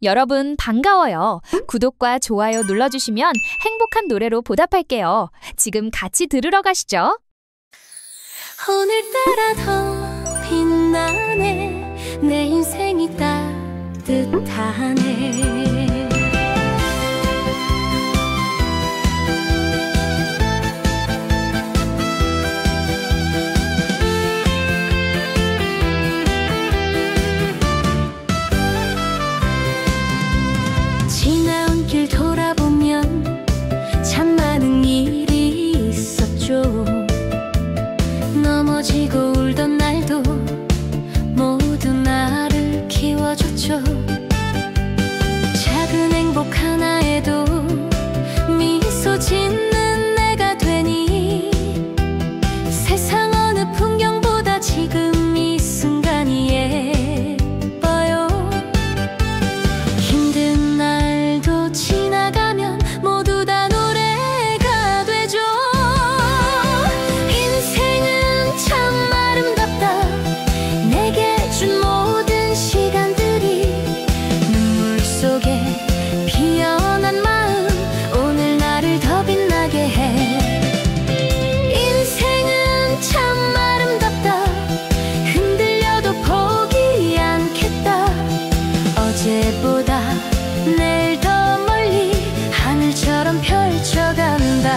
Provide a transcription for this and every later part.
여러분 반가워요. 구독과 좋아요 눌러주시면 행복한 노래로 보답할게요. 지금 같이 들으러 가시죠. 오늘따라 더 빛나네. 내 인생이 따뜻하네. 지나온 길 돌아보면 참 많은 일이 있었죠. 넘어지고 울던 날도 모두 나를 키워줬죠. 작은 행복 하나에도 미소 짓는 내가 되니 세상 어느 풍경보다 지금 이 순간이 예뻐요. 힘든 날도 지나가면 모두 다 노래가 되죠. 인생은 참 아름답다. 내게 준 모든 시간들이 눈물 속에 피어난 마음 오늘 나를 더 빛나게 해. 인생은 참 아름답다. 흔들려도 포기 않겠다. 어제보다 내일 더 멀리 하늘처럼 펼쳐간다.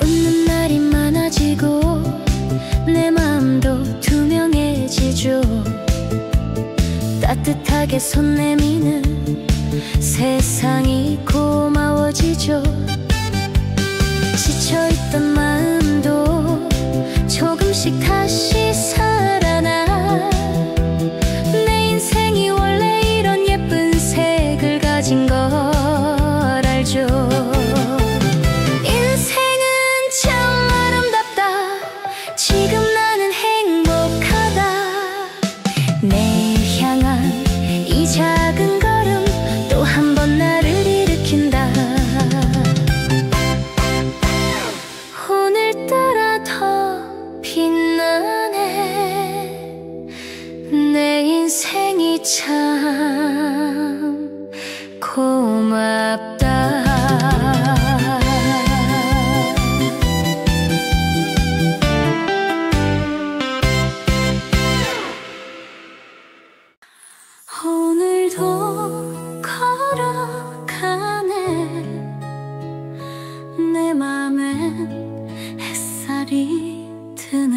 웃는 날이 많아지고 내 마음도 투명해지죠. 따뜻하게 손 내미는 세상이 고마워지죠. 지쳐있던 마음도 조금씩 다시 살아나. 내 인생이 원래 이런 예쁜 색을 가진 걸 알죠. 인생은 참 아름답다. 지금 나는 행복하다. 내일 향한 이 작은 걸음 또 한 번 나를 일으킨다. 오늘따라 더 빛나네. 내 인생이 참 고맙다. 오늘도 걸어가네. 내 맘엔 햇살이 드네.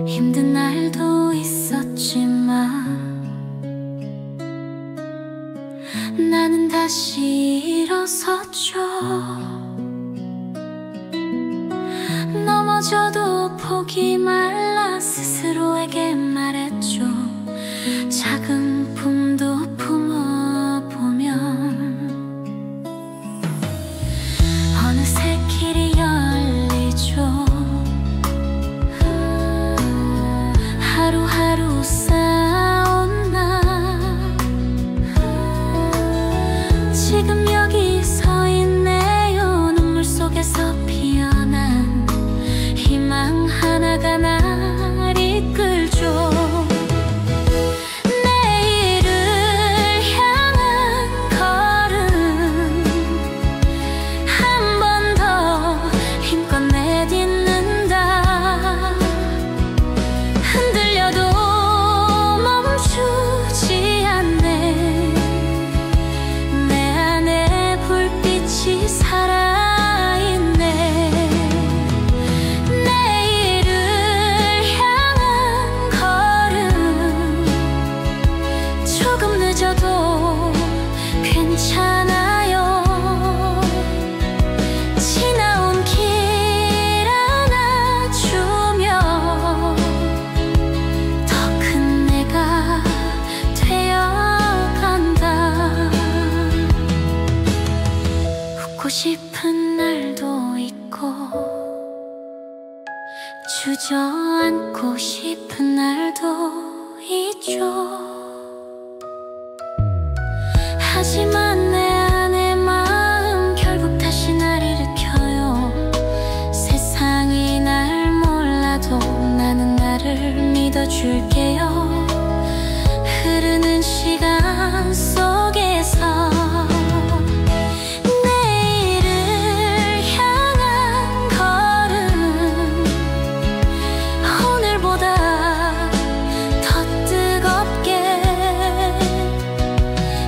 힘든 날도 있었지만 나는 다시 일어섰죠. 넘어져도 포기 말라 스스로에게 말했죠. 작은 품도 품어보면 어느새 길이 열리죠. 하루하루 쌓아온 나 지금 여기 서 있네요. 눈물 속에서 피어난 희망 하나가 날 이끌죠. 내일을 향한 걸음 한 번 더 힘껏 내딛는다. 흔들려도 멈추지 않네. 내 안에 불빛이 살아있네. 내일을 향한 걸음 조금 늦어도 괜찮아요. 지나온 길 안아주며 더 큰 내가 되어간다. 웃고 싶은 날도 있고 주저앉고 싶은 날도 있죠. 줄게요. 흐르는 시간 속에서 내일을 향한 걸음 오늘보다 더 뜨겁게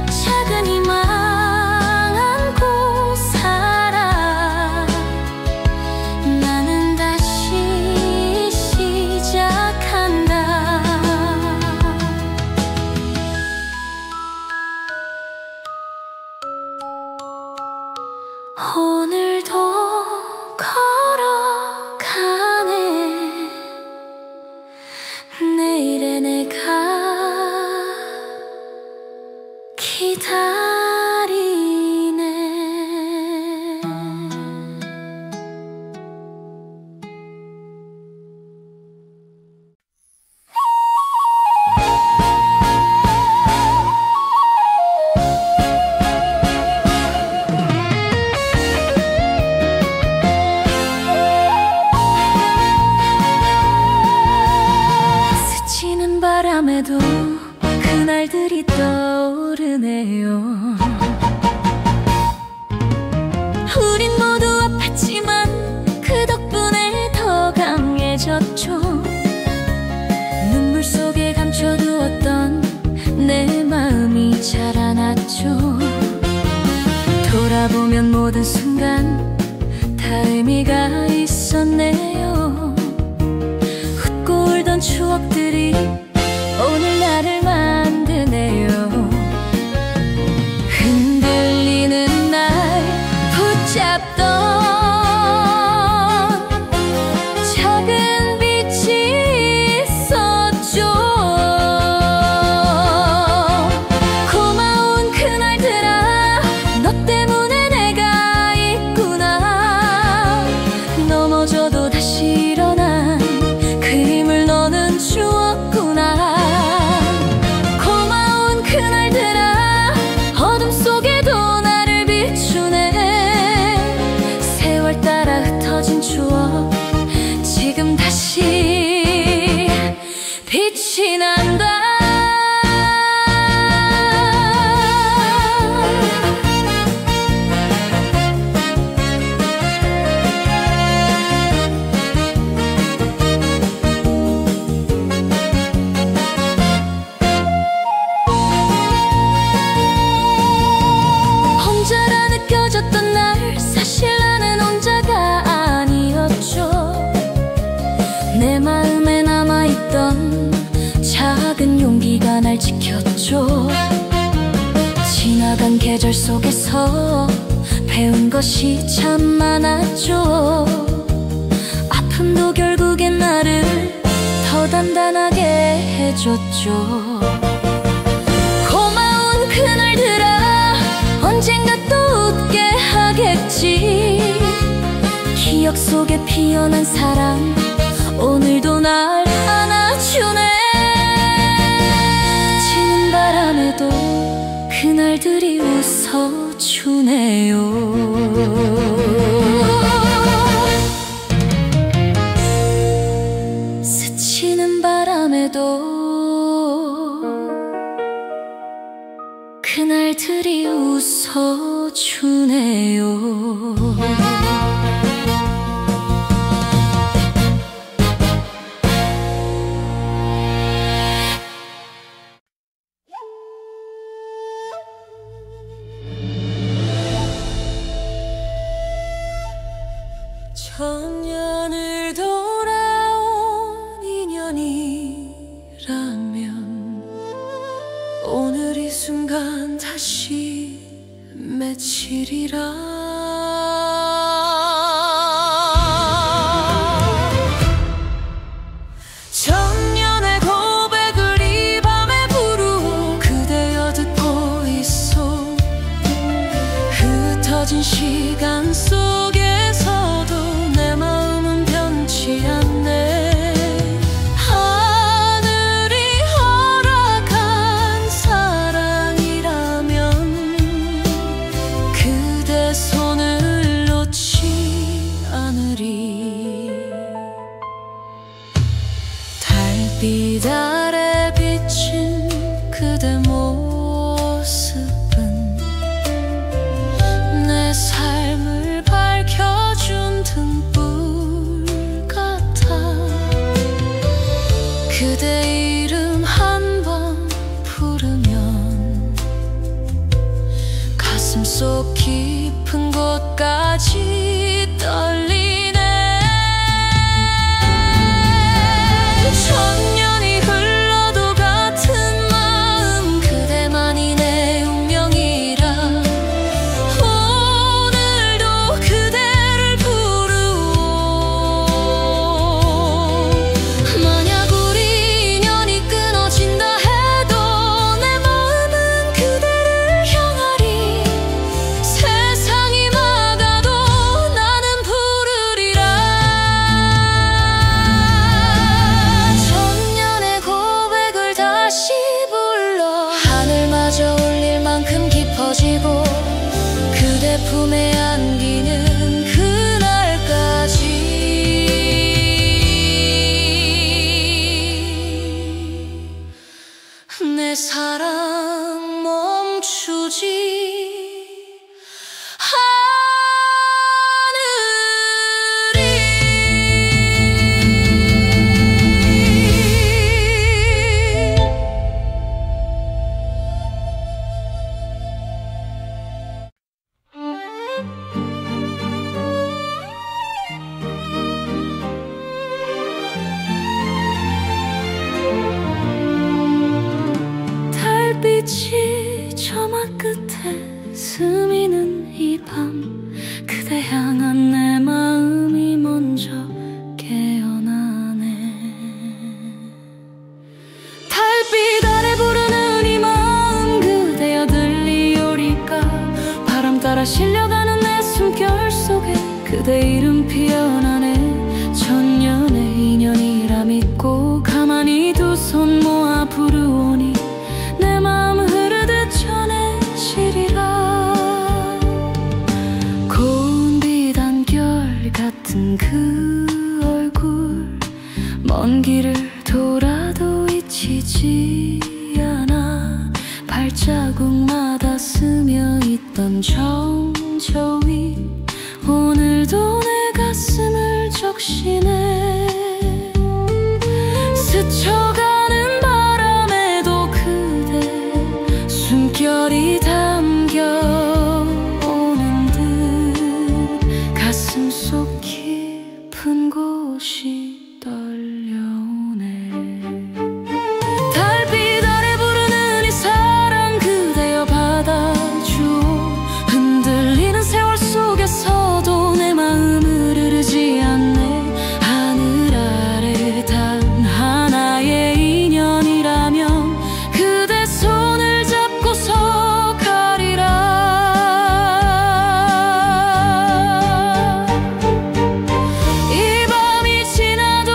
작은 희망 안고 살아. 나는 다시 시작한다. 오늘도 걸어가네. 내일의 내가 기다리네. 스치는 바람에도 그날들이 떠오르네요. 우린 모두 아팠지만 그 덕분에 더 강해졌죠. 눈물 속에 감춰두었던 내 마음이 자라났죠. 돌아보면 모든 순간 다 의미가 있었네요. 웃고 울던 추억들이 오늘 나를 만드네요. 흔들리는 날 붙잡던 작은 빛이 있었죠. 고마운 그날들아, 너 때문에 내가 있구나. 넘어져도 다시 일어난 그 힘을 너는 주었구나. 고마운 그날들아, 어둠 속에도 나를 비추네. 세월 따라 흩어진 추억 지금 다시 빛이 난다. 혼자라 느껴졌던 날, 사실 나는 혼자가 아니었죠. 내 마음에 남아있던 작은 용기가 날 지켰죠. 지나간 계절 속에서 배운 것이 참 많았죠. 아픔도 결국엔 나를 더 단단하게 해줬죠. 고마운 그날들아, 언젠가 또 웃게 하겠지. 기억 속에 피어난 사랑 오늘도 날 안아주네. 지는 바람에도 그날들이 웃어주네요. 스치는 바람에도 그날들이 웃어주네요. 천년을 돌아온 인연이라면 오늘 이 순간 다시 맺히리라. 천년의 고백을 이 밤에 부르고 그대여 듣고 있어. 흩어진 시간 속에서도 내 마음은 변치 않네. 하늘이 허락한 사랑이라면 그대 손 사랑 멈추지 달빛이 저마 끝에 스미는 이 밤 그대 향한 내 마음이 먼저 깨어나네. 달빛 아래 부르는 이 마음 그대여 들리오리까. 바람 따라 실려가는 내 숨결 속에 그대 이름 피어나네. 천년의 인연이라 믿고 가만히 두 손 모아 부르오니 내 마음 흐르듯 전해지리라. 고운 빛 안결 같은 그 얼굴 먼 길을 돌아도 잊히지 않아. 발자국마다 스며있던 정저 위 오늘도 내 가슴을 적시네. 스쳐가는 바람에도 그대 숨결이 담겨오는 듯 가슴 속 깊은 곳이 떨려오네. 달빛 아래 부르는 이 사랑 그대여 받아주오. 흔들리는 세월 속에서도 내 마음을 흐르지 않네. 하늘 아래 단 하나의 인연이라면 그대 손을 잡고서 가리라. 이 밤이 지나도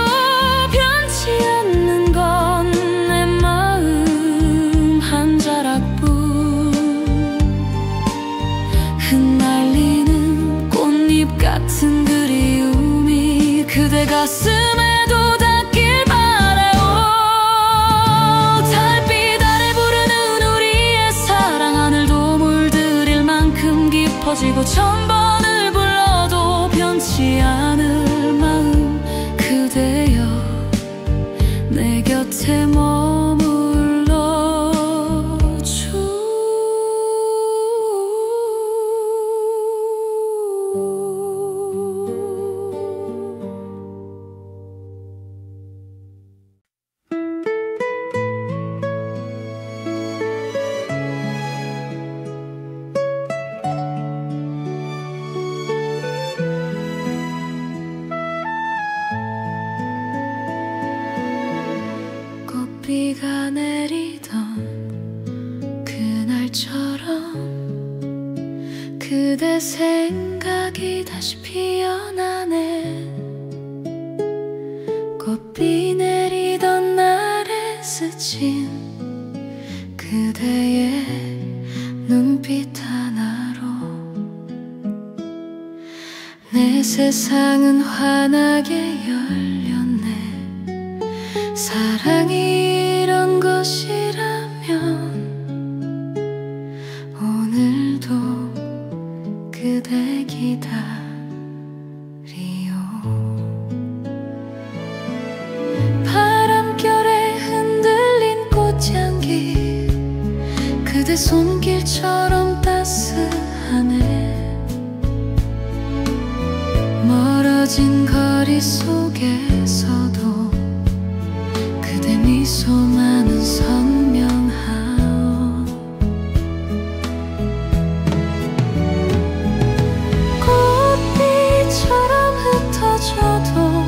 변치 않는 건 내 마음 한 자락뿐. 흩날리는 꽃잎 같은 그리움이 그대 가슴에도 닿길 바라요. 달빛 아래 부르는 우리의 사랑 하늘도 물들일 만큼 깊어지고 천번을 불러도 변치 않을 마음 그대여 내 곁에 머물러 줘. 꽃비가 내리던 그날처럼 그대 생각이 다시 피어나네. 꽃비 내리던 날에 스친 그대의 눈빛 하나로 내 세상은 환하게 열렸네. 사랑이 이런 것이라면 오늘도 그대 기다리오. 바람결에 흔들린 꽃향기 그대 손길처럼 따스하네. 멀어진 거리 속에서도 그대 미소만은 선명하오. 꽃빛처럼 흩어져도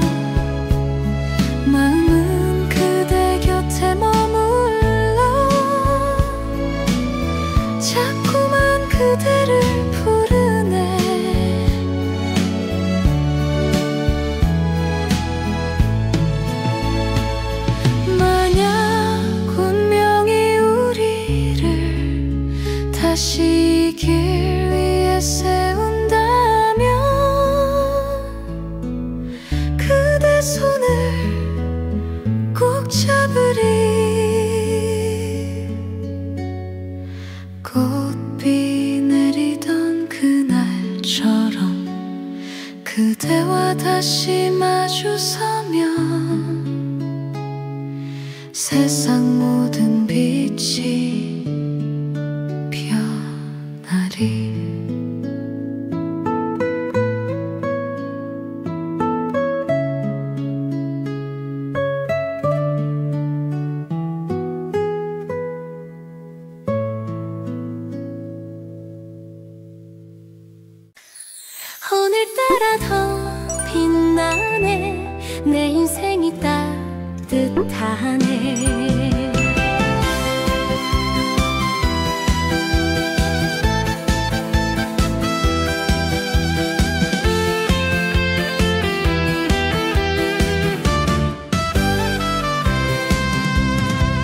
마음은 그대 곁에 머물러 자꾸만 그대를 부르네. 다시 이 길 위에 세운다면 그대 손을 꼭 잡으리. 우리가 다시 마주서면 세상 모든 빛이 변하리. 오늘따라 더 빛나네. 내 인생이 따뜻하네.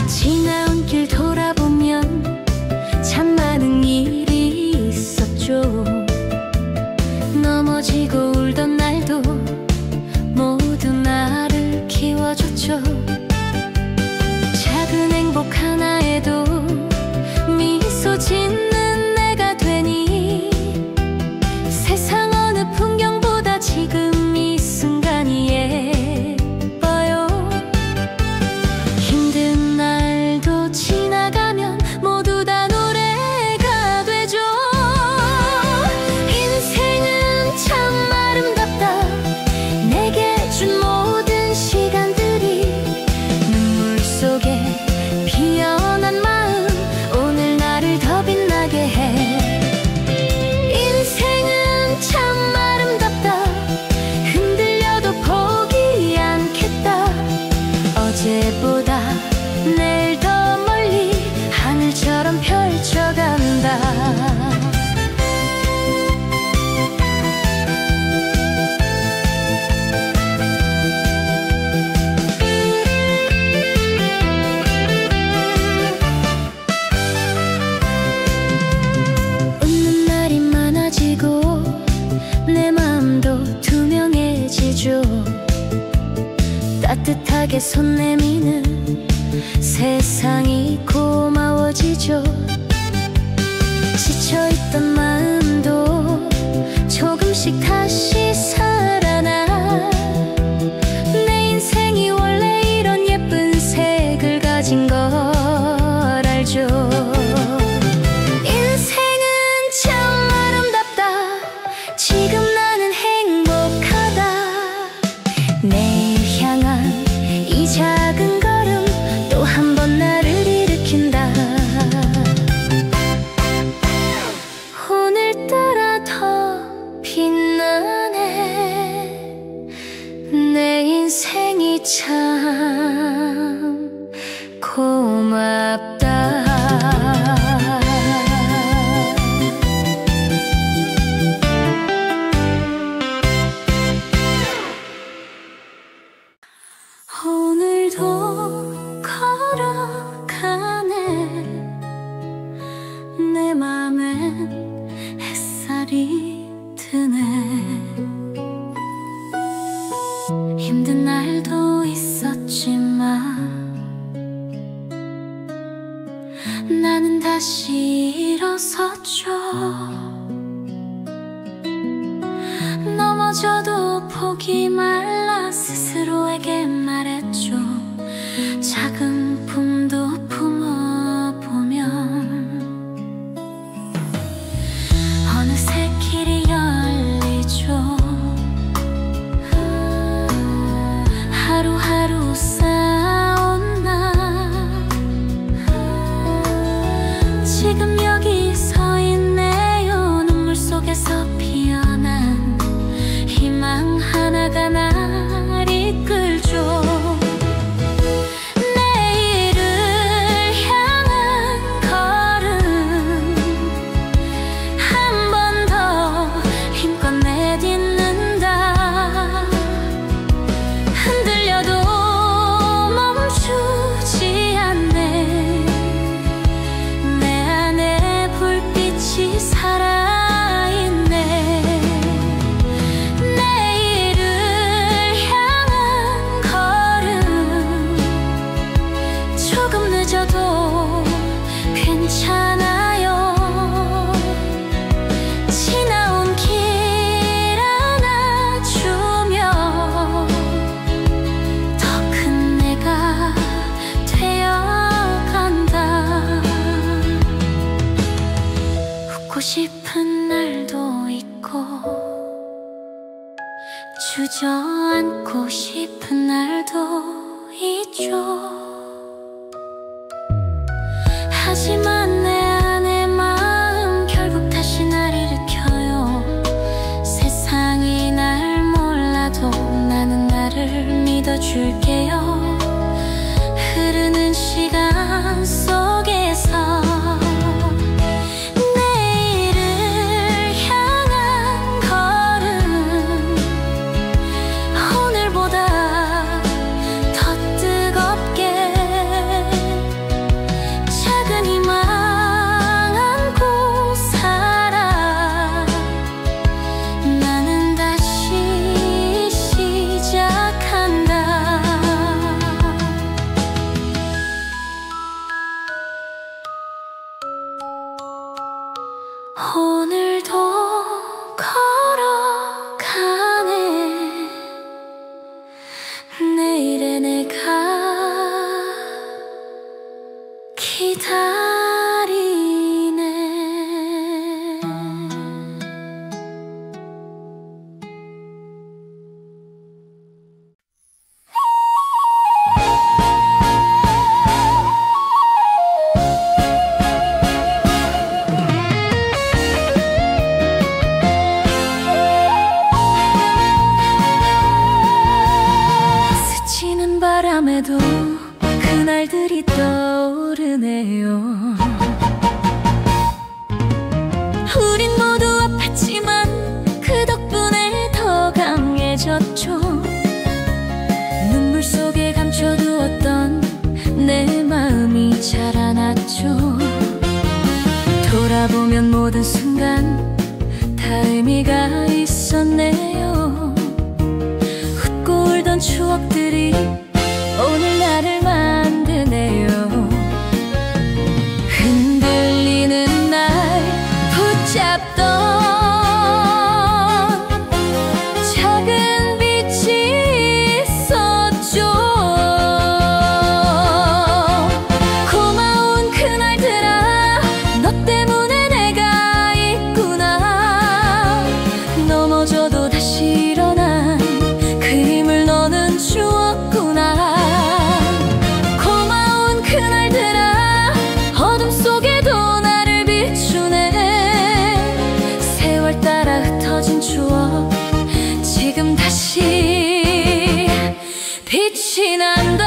지나온 길 돌아보면 참 많은 일이 있었죠. 넘어지고 울던 날도 모두 나를 키워줬죠. 작은 행복 하나에도 미소 짓는 내가 되니 세상 어느 풍경보다 지금 이 순간이 예뻐요. 힘든 날도 지나가면 모두 다 노래가 되죠. 인생은 참 아름답다. 내게 준 모든 시간들이 눈물 속에 피어난 마음 오늘 나를 더 빛나게 해. 인생은 참 아름답다. 흔들려도 포기 않겠다. 어제보다 내일 더 멀리 하늘처럼 펼쳐간다. 웃는 날이 많아지고 내 마음도 투명해지죠. 따뜻하게 손 내미는 세상이 고마워지죠. 지쳐있던 마음도 조금씩 다시 살아나. 내 인생이 원래 이런 예쁜 색을 가진 걸 알죠. 인생은 참 아름답다. 지금 나는 행복하다. 내일 향한 이 작은 걸음 또 한 번 나를 일으킨다. 오늘따라 더 빛나네. 내 인생이 참 고맙다. 오늘도 걸어가네. 내 맘엔 햇살이 드네. 힘든 날도 있었지만 나는 다시 일어섰죠. 넘어져도 포기 말라 스스로에게 말했죠. 작은 품도 품어보면 어느새 길이 열리죠. 하루하루 쌓아온 나 지금 여기 서 있네요. 눈물 속에서 피어난 희망 하나가 날 이끌죠. 내일을 향한 걸음 한 번 더 힘껏 내딛는다. 흔들려도 멈추지 않네. 내 안에 안고 싶은 날도 있고 주저앉고 싶은 날도 있죠. 하지만 내 안의 마음 결국 다시 날 일으켜요. 세상이 날 몰라도 나는 나를 믿어줄게요. 흐르는 시간 속에서 내일을 향한 걸음 오늘보다 더 뜨겁게 작은 희망 안고 살아. 나는 다시 시작한다. 오늘도 걸어가네. 내일의 내가 기다리네. 스치는 바람에도 그날들이 떠오르네요. 우린 모두 아팠지만 그 덕분에 더 강해졌죠. 눈물 속에 감춰두었던 내 마음이 자라났죠. 돌아보면 모든 순간 다 의미가 있었네요. 웃고 울던 추억들이 오늘 나를 만드네요. 흔들리는 날 붙잡던 작은 빛이 있었죠. 고마운 그날들아, 너 때문에 내가 있구나. 넘어져도 다시 일어난 그 힘을 너는 주었구나. 고마운 그날들아, 어둠 속에도 나를 비추네. 세월 따라 흩어진 추억 지금 다시 빛이 난다.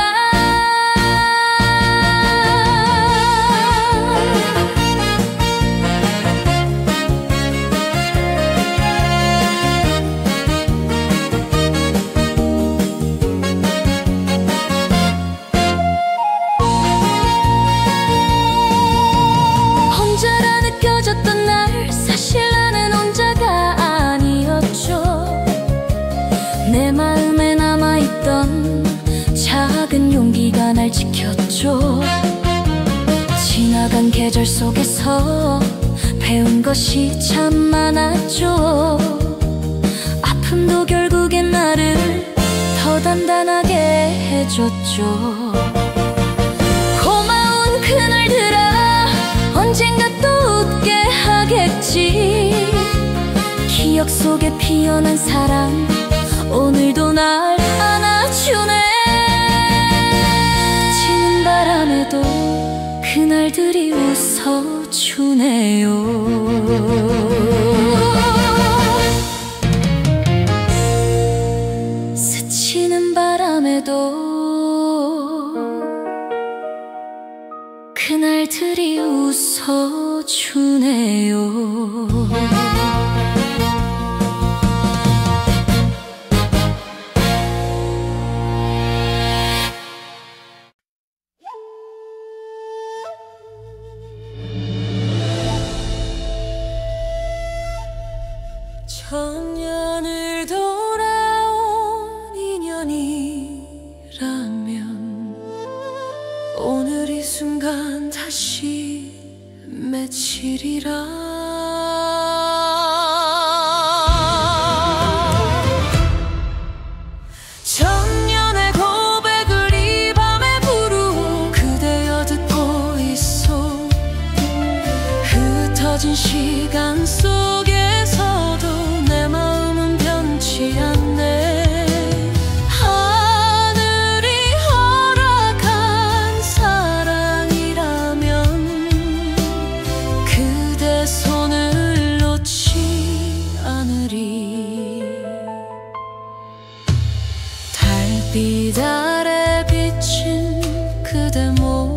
혼자라 느껴졌던 날, 사실 나는 혼자가 아니었죠. 내 마음에 남아있던 작은 용기가 날 지켰죠. 지나간 계절 속에서 배운 것이 참 많았죠. 아픔도 결국엔 나를 더 단단하게 해줬죠. 고마운 그날들아, 언젠가 또 웃게 하겠지. 기억 속에 피어난 사랑 오늘도 날 안아주네. 지는 바람에도 그날들이 웃어주네요. 스치는 바람에도 그날들이 웃어주네요. 천년을 돌아온 인연이라면 오늘 이 순간 다시 며칠이라. 천년의 고백을 이 밤에 부르고 그대여 듣고 있어. 흩어 흩어진 시간 속에서도 내 마음은 변치 않네. 하늘이 허락한 사랑이라면 그대 손을 놓지 않으리. 달빛 아래 비친 그대 모습은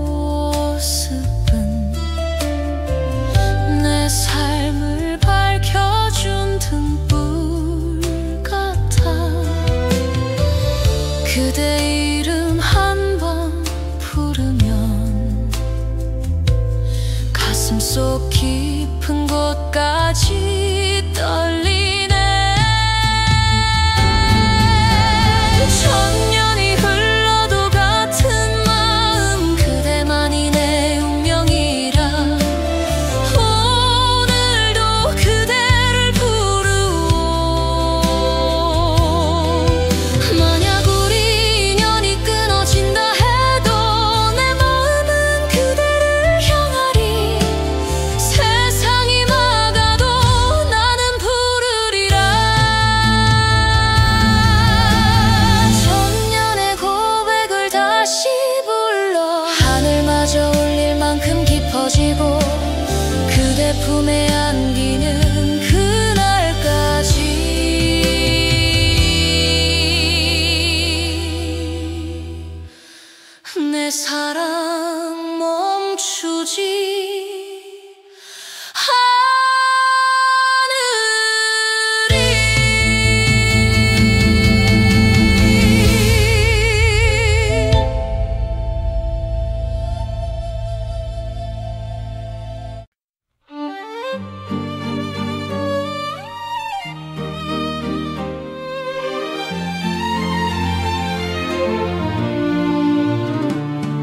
내 삶을 밝혀준 등불 같아. 그대 이름 한 번 부르면 가슴속 깊은 곳까지 떨리네. 천년이 흘러도 같은 마음, 그대만이 내 운명이라 오늘도 그대를 부르오. 만약 우리 인연이 끊어진다 해도 내 마음은 그대를 향하리. 세상이 막아도 나는 부르리라. 천년의 고백을 다시 불러 하늘마저 울릴 만큼 깊어지고 그대 품에 안기는 그날까지 내 사랑 멈추지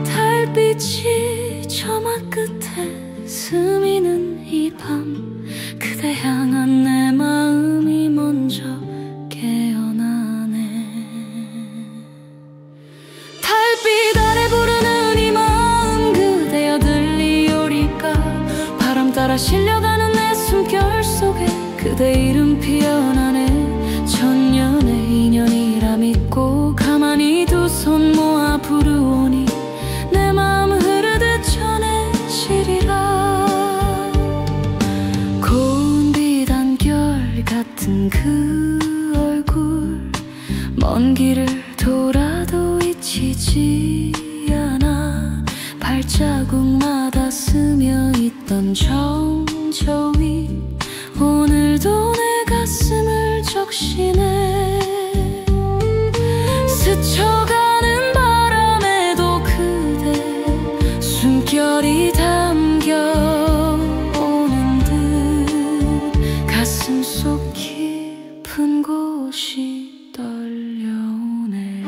달빛이 저마 끝에 스미는 이 밤, 그대 향한 내 마음이 먼저 깨어나네. 달빛 아래 부르는 이 마음 그대여 들리오리까. 바람 따라 실려가는 내 숨결 속에 그대 이름 피어나네. 천년의 인연이라 믿고 가만히 두 손 모아 부르오니 내 마음 흐르듯 전해지리라. 고운 비단결 같은 그 얼굴 먼 길을 돌아도 잊히지 않아. 발자국마다 스며있던 정저 위 오늘도 내 가슴을 적시네. 스쳐가는 바람에도 그대 숨결이 담겨오는 듯 가슴속 깊은 곳이 떨려오네.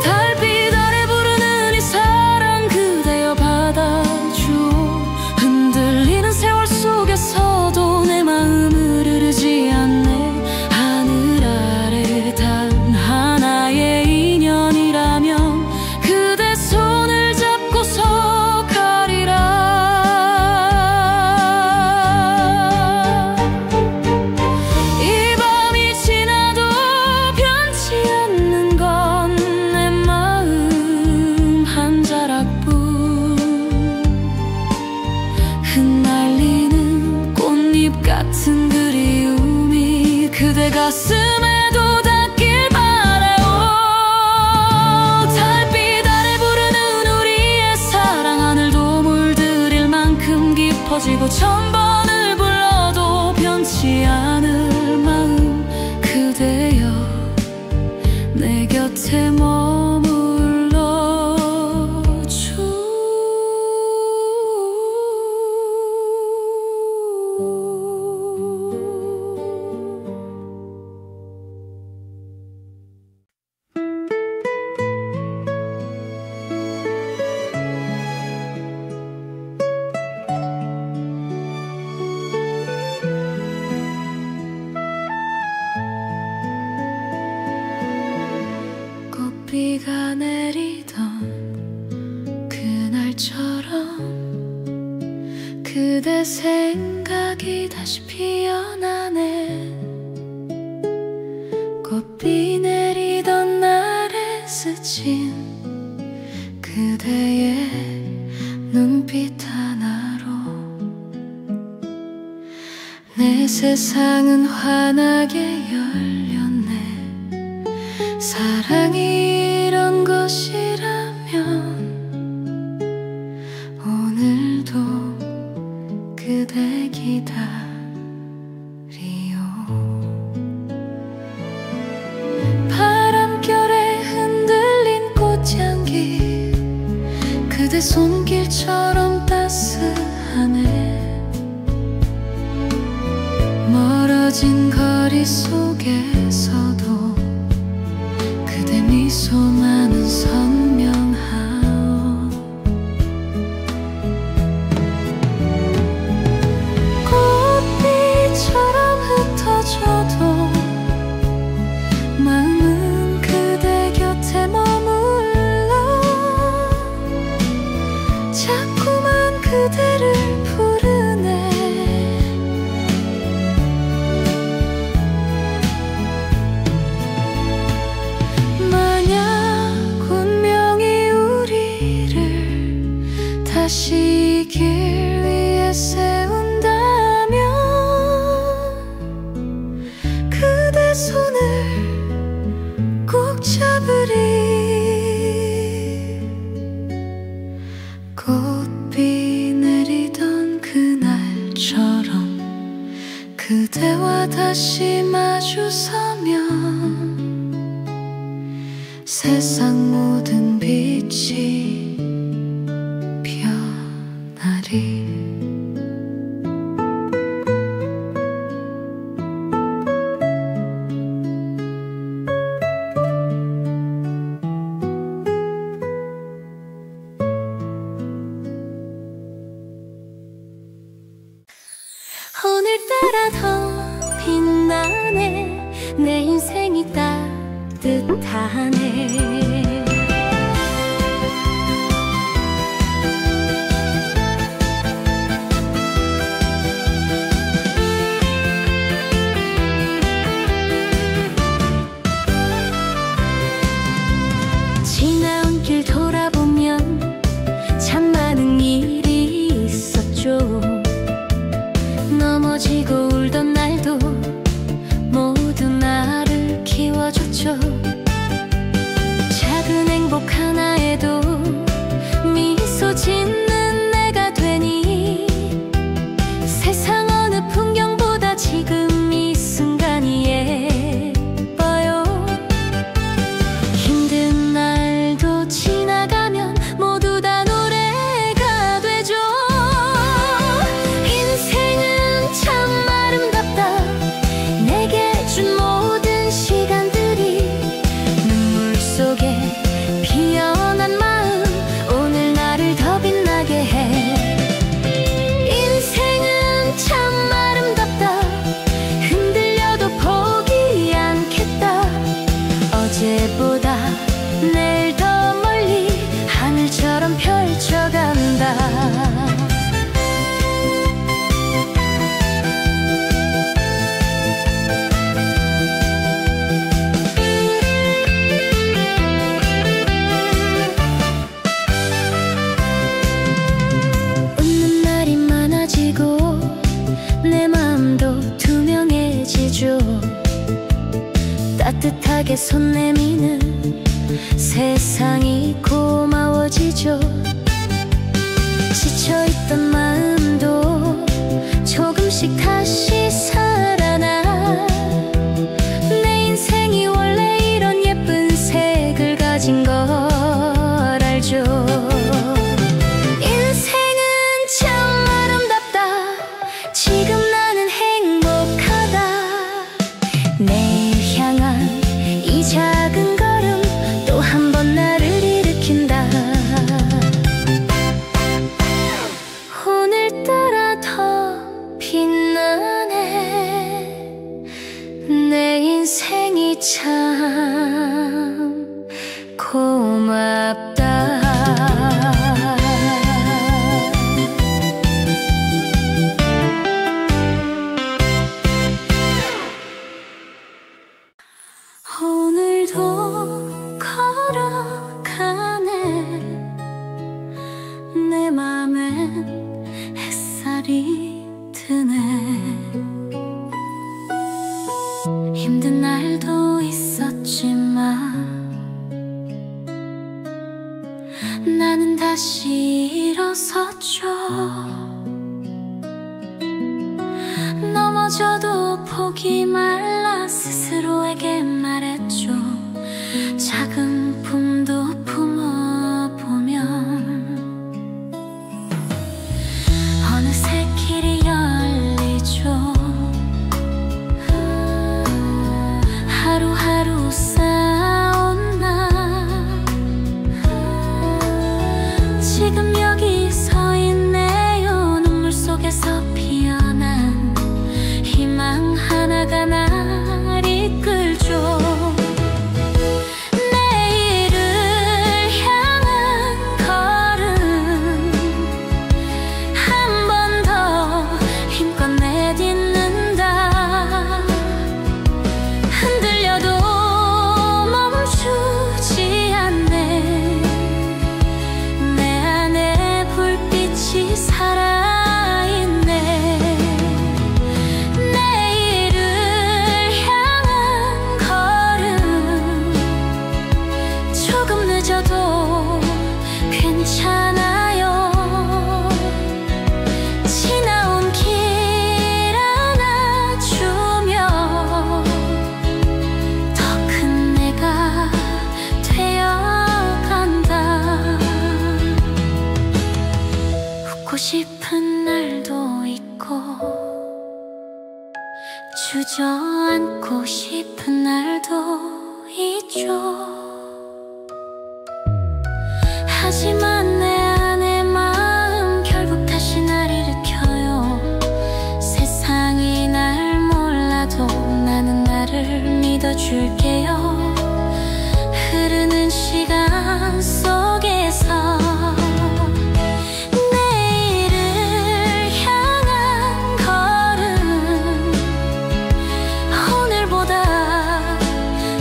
달빛 아래 부르는 이 사랑 그대여 받아주오. 흔들리는 세월 속에서도 내 마음을 흐르지 않네. 하늘 아래 단 하나의 인연이라면 그대 손을 잡고서 가리라. 이 밤이 지나도 변치 않는 건 내 마음 한 자락뿐. 흩날리는 꽃잎 같은 그리움이 그대 가슴에도 닿길 바라요. 달빛 아래 부르는 우리의 사랑 하늘도 물들일 만큼 깊어지고 천번을 불러도 변치 않을 마음 그대여 내 곁에 머물러 줘. 그대 생각이 다시 피어나네. 꽃비 내리던 날에 스친 그대의 눈빛 하나로 내 세상은 환하게 열렸네. 사랑이 이런 것이라면 오늘도 그대 기다리요. 바람결에 흔들린 꽃향기 그대 손길처럼 따스하네. 멀어진 거리 속에서도 그대 미소만은 선명하오. 꽃빛처럼 흩어져도 마음은 그대 곁에 머물러. 자꾸만 그대를 부르네. 다시 이 길 위에 세운다면 그대 손을 꼭 잡으리. 꽃비 내리던 그날처럼 그대와 다시 마주서면 세상 모든 빛이 오늘따라 더 빛나네. 내 인생이 따뜻하네. 지나온 길 돌아보면 참 많은 일이 있었죠. 넘어지고 울던 날도 모두 나를 키워줬죠. 작은 행복 하나에도 미소 짓는 내가 되니 세상 어느 풍경보다 지금 이 순간이 예뻐요. 힘든 날도 지나가면 모두 다 노래가 되죠. 인생은 참 아름답다. 내게 준 모든 시간들이 눈물 속에 피어난 마음 오늘 나를 더 빛나게 해. 인생은 참 아름답다. 흔들려도 포기 않겠다. 어제보다 내일 더 멀리 하늘처럼 펼쳐간다. 웃는 날이 많아지고 내 마음도 투명해지죠. 따뜻하게 손 내미는 세상이 고마워지죠. 지쳐있던 마음도 조금씩 다시 살아나. 내 인생이 원래 이런 예쁜 색을 가진 걸 알죠. 인생은 참 아름답다. 지금 나는 행복하다. 내일 향한 이 작은 걸음 또 한 번 나를 일으킨다. 생각들이 드네. 힘든 날도 있었지만 나는 다시 일어섰죠. 넘어져도 포기 말라 스스로에게 말했죠. 작은 품도 품어보면 어느새 길이 열리죠. 하루하루 쌓아온 나 지금 여기 서 있네요. 눈물 속에서 피어난 희망 하나가 날 이끌죠. 내일을 향한 걸음 한 번 더 힘껏 내딛는다. 흔들려도 멈추지 않네. 내 안에 불빛이 살아있네. 내일을 향한 걸음 조금 늦어도 괜찮아요. 지나온 길 안아주며 더 큰 내가 되어간다. 웃고 싶은 날도 있고 주저앉고 싶은 날도 있죠. 하지만 내 안의 마음 결국 다시 날 일으켜요. 세상이 날 몰라도 나는 나를 믿어줄게요. 흐르는 시간 속에서 내일을 향한 걸음 오늘보다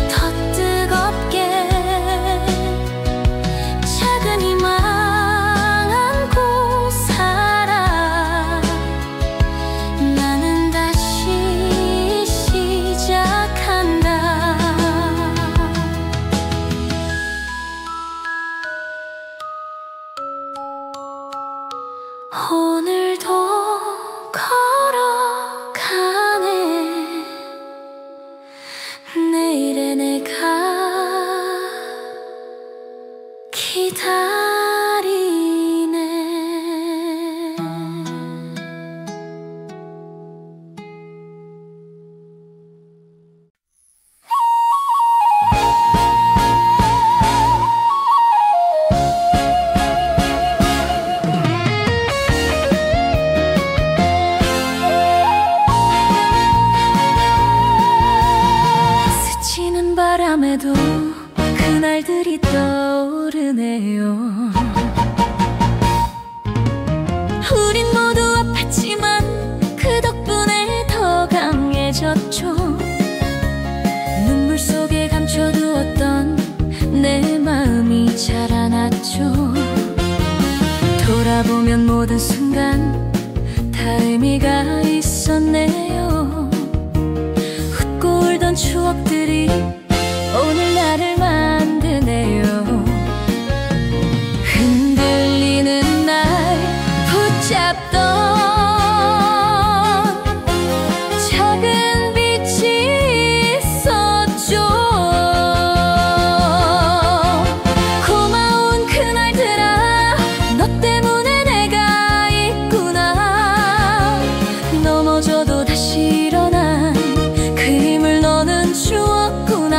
더 뜨겁게 작은 희망 안고 살아. 나는 다시 시작한다. 오늘도 걸어가네. 내일의 내가 기다리네. 스치는 바람에도 그날들이 떠오르네요. 우린 모두 아팠지만 그 덕분에 더 강해졌죠. 눈물 속에 감춰두었던 내 마음이 자라났죠. 돌아보면 모든 순간 다 의미가 있었네요. 웃고 울던 추억들이 오늘 나를 만드네요. 흔들리는 날 붙잡던 작은 빛이 있었죠. 고마운 그날들아, 너 때문에 내가 있구나. 넘어져도 다시 일어난 그 힘을 너는 주었구나.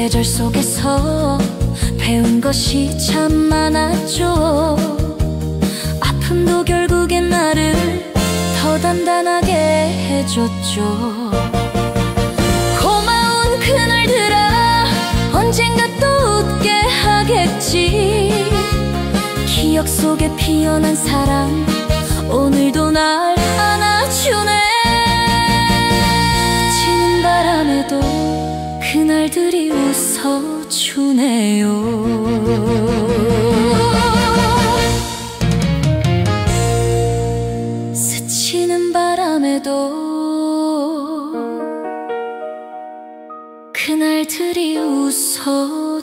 계절 속에서 배운 것이 참 많았죠. 아픔도 결국엔 나를 더 단단하게 해줬죠. 고마운 그날들아, 언젠가 또 웃게 하겠지. 기억 속에 피어난 사랑, 오늘도 날 안아주네. 스치는 바람에도 그날들이 웃어주네요. 스치는 바람에도 그날들이 웃어주네요.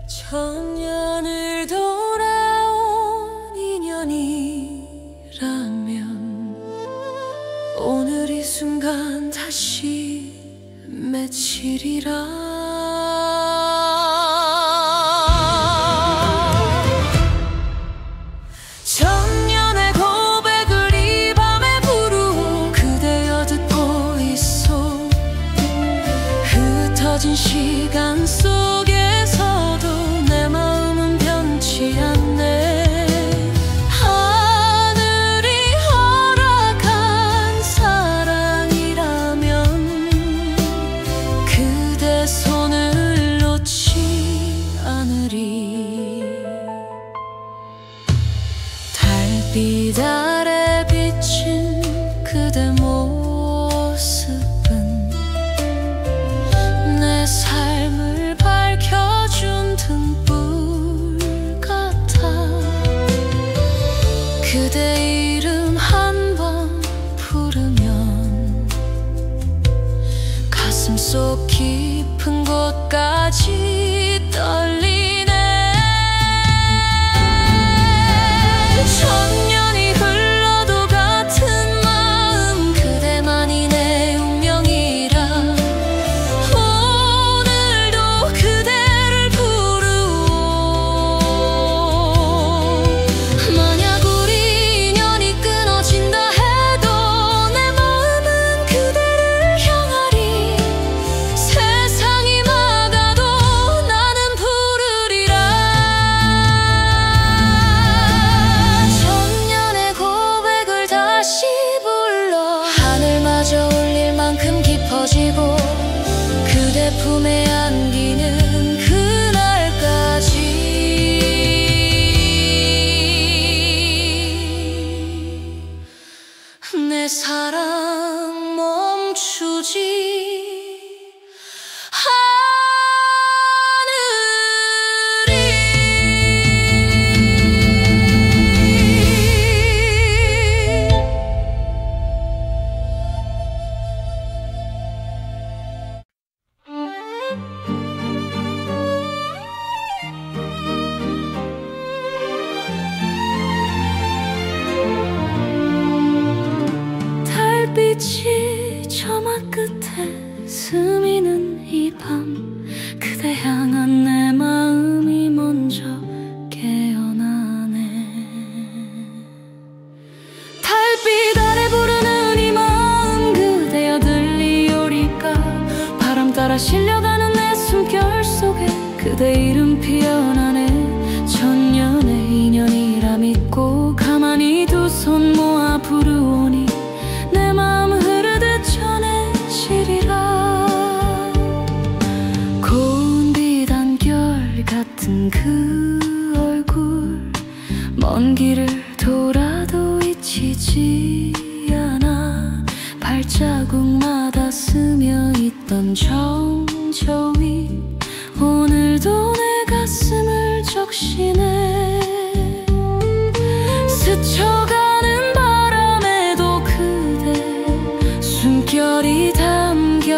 천년을 돌아온 인연이라면 오늘 이 순간 다시 맺히리라. 천년의 고백을 이 밤에 부르고 그대여 듣고 있어. 흩어진 시간 속에서도 내 마음은 변치 않네. 하늘이 허락한 사랑이라면 그대 손을 놓지 않으리. 달빛 아래 비친 그대 모습은 내 삶을 밝혀준 등불 같아. 그대 이름 한 번 부르면 가슴속 깊은 곳까지 떨리네. 천년이 흘러도 같은 마음, 그대만이 내 운명이라. 오늘도 그대를 부르오. 만약 우리 인연이 끊어진다 해도 내 마음은 그대를 향하리. 세상이 막아도 나는 부르리라. 천년의 고백을 다시 불러 하늘마저 울릴 만큼 깊어지고 그대 품에 안기는 그날까지 내 사랑 멈추지 달빛이 저마 끝에 스미는 이 밤, 그대 향한 내 마음이 먼저 깨어나네. 달빛 아래 부르는 이 마음, 그대여 들리오리까. 바람 따라 실려가는 내 숨결 속에 그대 이름 피어나네. 천년의 인연이라 믿고 가만히 두 손 모아 부르오니 내 마음 흐르듯 전해지리라. 고운 빛 안결 같은 그 얼굴, 먼 길을 돌아도 잊히지 않아. 발자국마다 스며있던 정저 위, 오늘도 내 가슴을 적시네. 스쳐가는 바람에도 그대 숨결이 담겨오는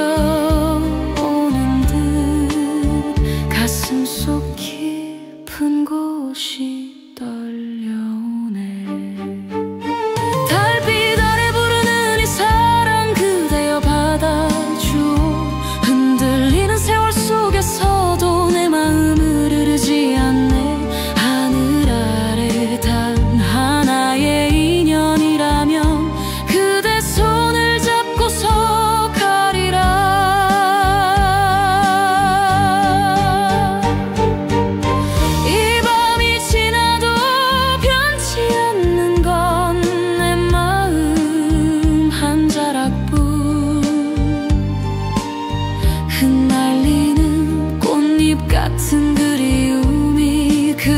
듯 가슴속 깊은 곳이 떨려오네.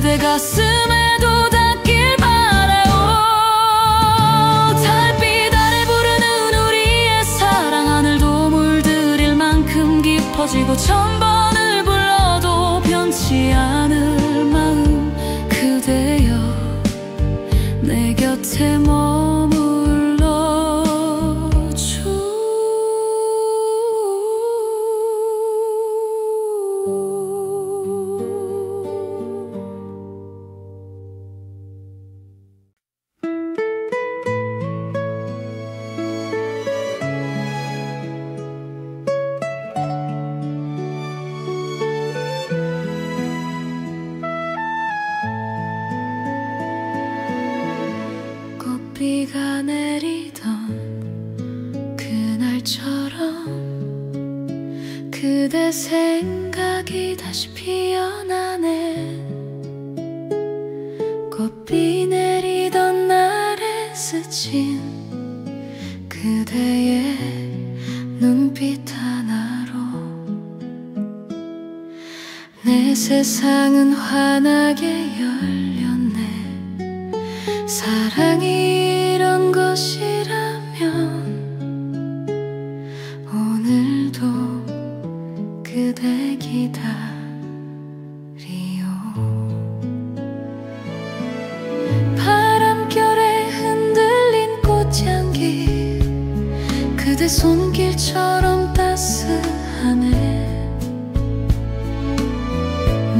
그대 가슴에도 닿길 바래요. 달빛 아래 부르는 우리의 사랑 하늘도 물들일 만큼 깊어지고 천 번을 불러도 변치 않을 마음 그대여 내 곁에 머물러 줘. 꽃비가 내리던 그날처럼 그대 생각이 다시 피어나네. 꽃비 내리던 날에 스친 그대의 눈빛 하나로 내 세상은 환하게 열렸네. 사랑이 이런 것이라면 오늘도 그대 기다리요. 바람결에 흔들린 꽃향기 그대 손길처럼 따스하네.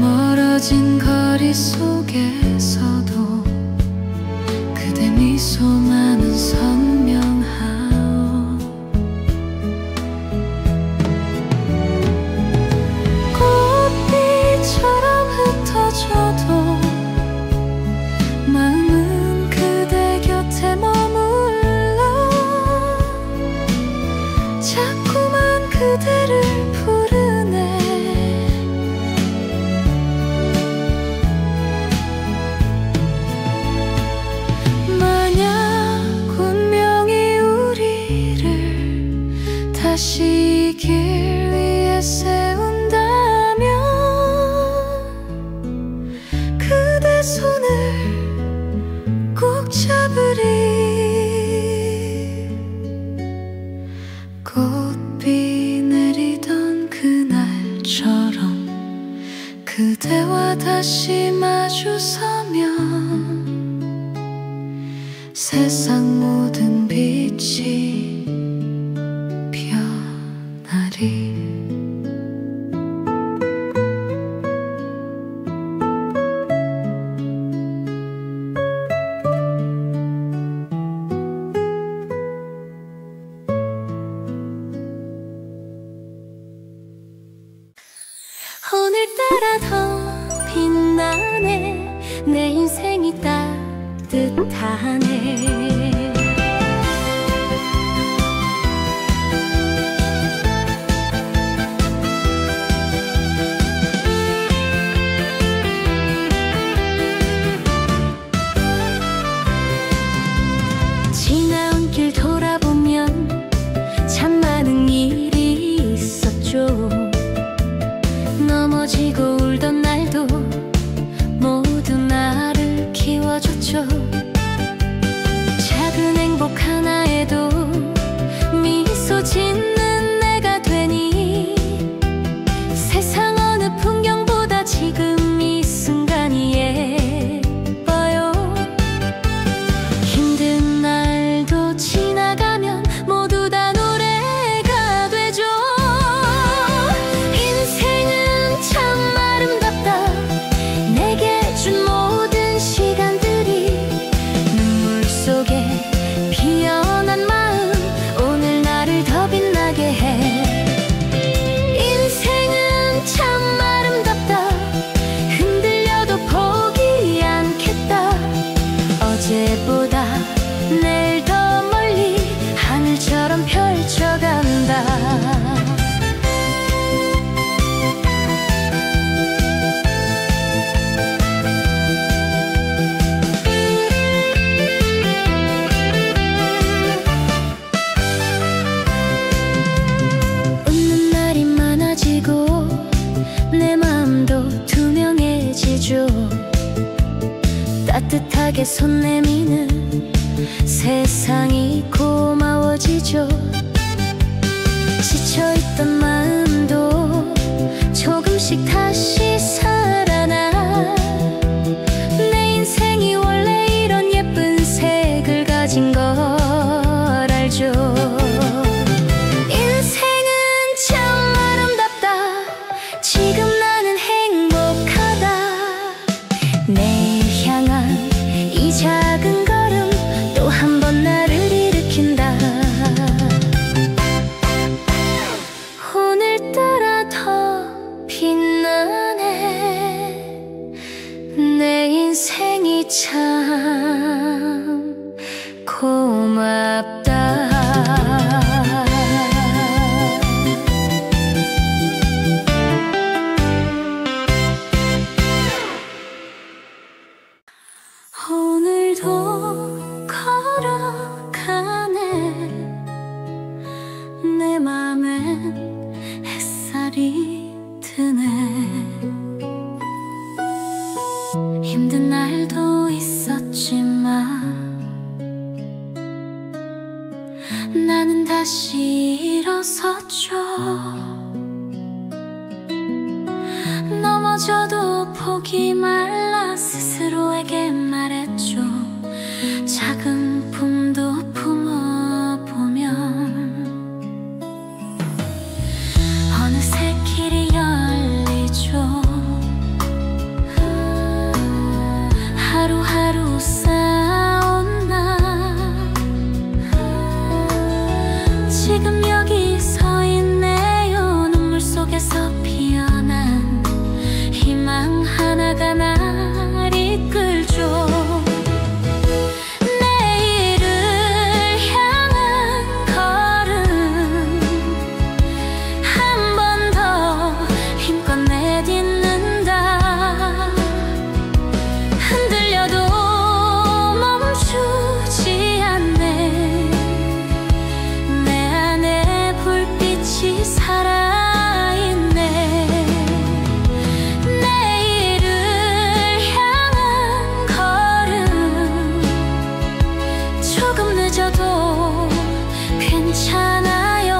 멀어진 거리 속에서도 미소만은 선명하오. 꽃빛처럼 흩어져도 마음은 그대 곁에 머물러 자꾸만 그대를 부르네. 다시 이 길 위에 세운다면 그대 손을 꼭 잡으리. 꽃비 내리던 그날처럼 그대와 다시 마주서면 세상 모든 빛이 오늘따라 더 빛나네. 내 인생이 따뜻하네. 지나온 길 돌아보면 참 많은 일이 있었죠. 넘어지고 울던 날도 모두 나를 키워줬죠. 따뜻하게 손 내미는 세상이 고마워지죠. 지쳐있던 마음도 조금씩 다시 살아나. 내 인생이 원래 이런 예쁜 색을 가진 걸 알죠. 인생은 참 아름답다. 지금 나는 행복하다. 내일 향한 이 작은 걸음 또 한 번 나를 일으킨다. 오늘따라 더 빛나네. 내 인생이 참 고맙다. 오늘도 걸어가네. 내 맘엔 햇살이 드네. 힘든 날도 있었지만 나는 다시 일어섰죠. 넘어져도 포기 말라 스스로에게 말했죠. 작은 품도 품어보면 어느새 길이 열리죠. 하루하루 쌓아온 나 지금 여기 서 있네요. 눈물 속에서 피어난 희망 하나가 날 이끌죠. 내일을 향한 걸음 한 번 더 힘껏 내딛는다. 흔들려도 멈추지 않네. 내 안에 불빛이 살아있네. 내일을 향한 걸음 조금 늦어도 괜찮아요.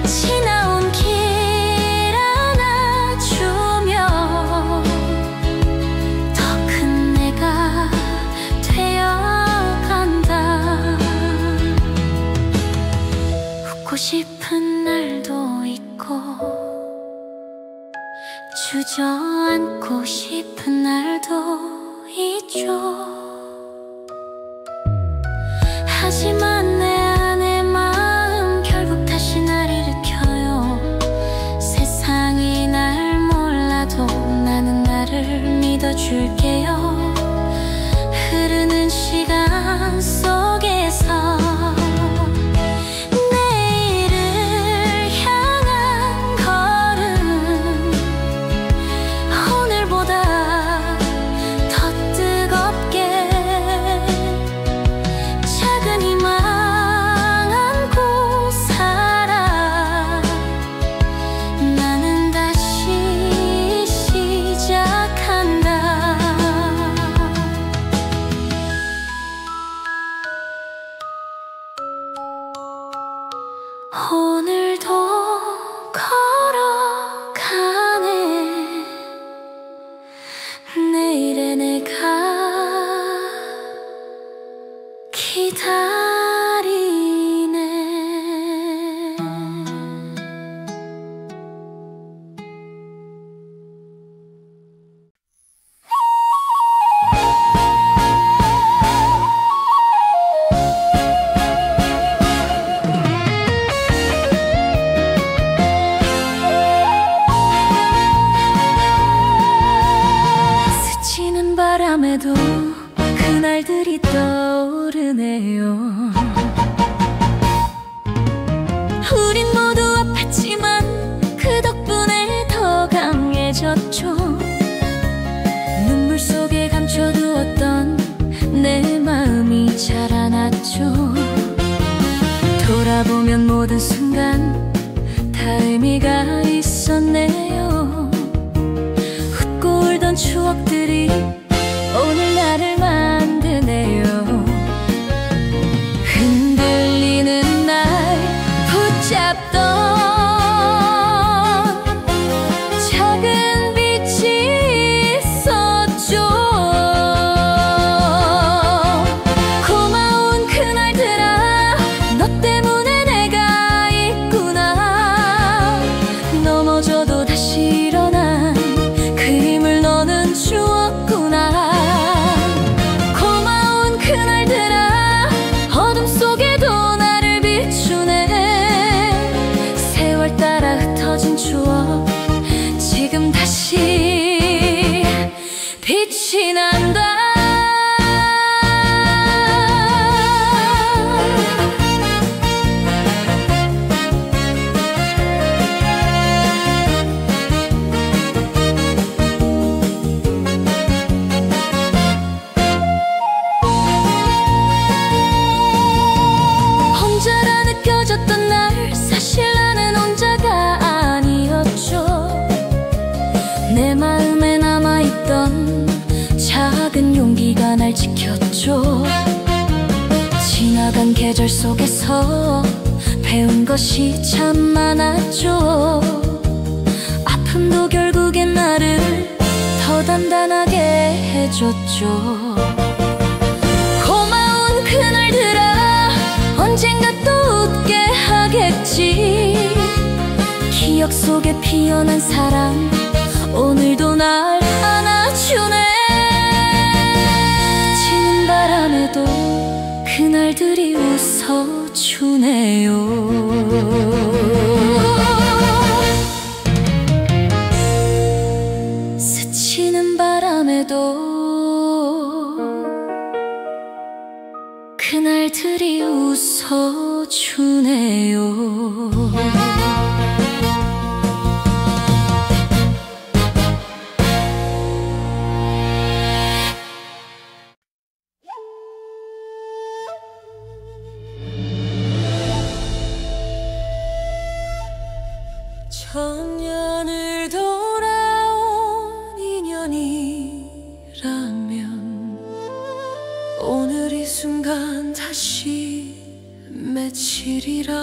지나온 길 안아주며 더 큰 내가 되어간다. 웃고 싶은 날도 있고 주저앉고 싶은 날도 있죠. 하지만 내 안의 마음 결국 다시 날 일으켜요. 세상이 날 몰라도 나는 나를 믿어줄게요. 흐르는 시간 속에서 내일을 향한 걸음 오늘보다 더 뜨겁게 작은 희망 안고 살아. 나는 다시 시작한다. 오늘도 걸어가네. 내일의 내가 기다리네. 스치는 바람에도 그날들이 떠오르네요. 우린 모두 아팠지만 그 덕분에 더 강해졌죠. 눈물 속에 감춰두었던 내 마음이 자라났죠. 돌아보면 모든 순간 다 의미가 있었네요. 웃고 울던 추억들이 지금 다시 빛이 난다. 혼자라 느껴졌던 날 사실 나는 혼자가 아니었죠. 내 마음에 남아있던 작은 용기가 날 지켰죠. 지나간 계절 속에서 배운 것이 참 많았죠. 아픔도 결국엔 나를 더 단단하게 해줬죠. 고마운 그날들아 언젠가 또 웃게 하겠지. 기억 속에 피어난 사랑 오늘도 날 안아주네. 지는 바람에도 그날들이 웃어주네요. 스치는 바람에도 그날들이 웃어주네요. 천년을 돌아온 인연이라면 오늘 이 순간 다시 맺히리라.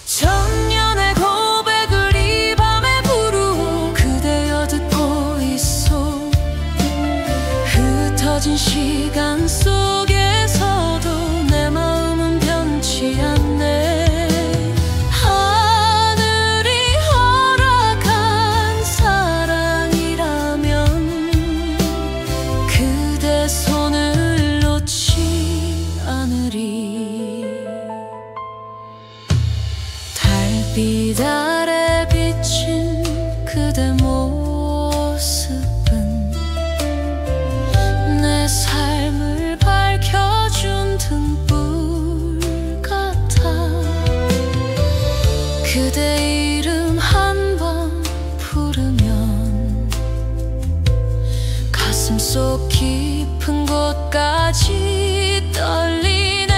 천년의 고백을 이 밤에 부르고 그대여 듣고 있어. 흩어진 시간 속에서도 내 마음은 변치 않네. 하늘이 허락한 사랑이라면 그대 손을 놓지 않으리. 달빛 아래 비친 그대 모습은 내 삶을 밝혀준 등불 같아. 그대 이름 한 번 부르면 가슴속 깊은 곳까지 떨리네.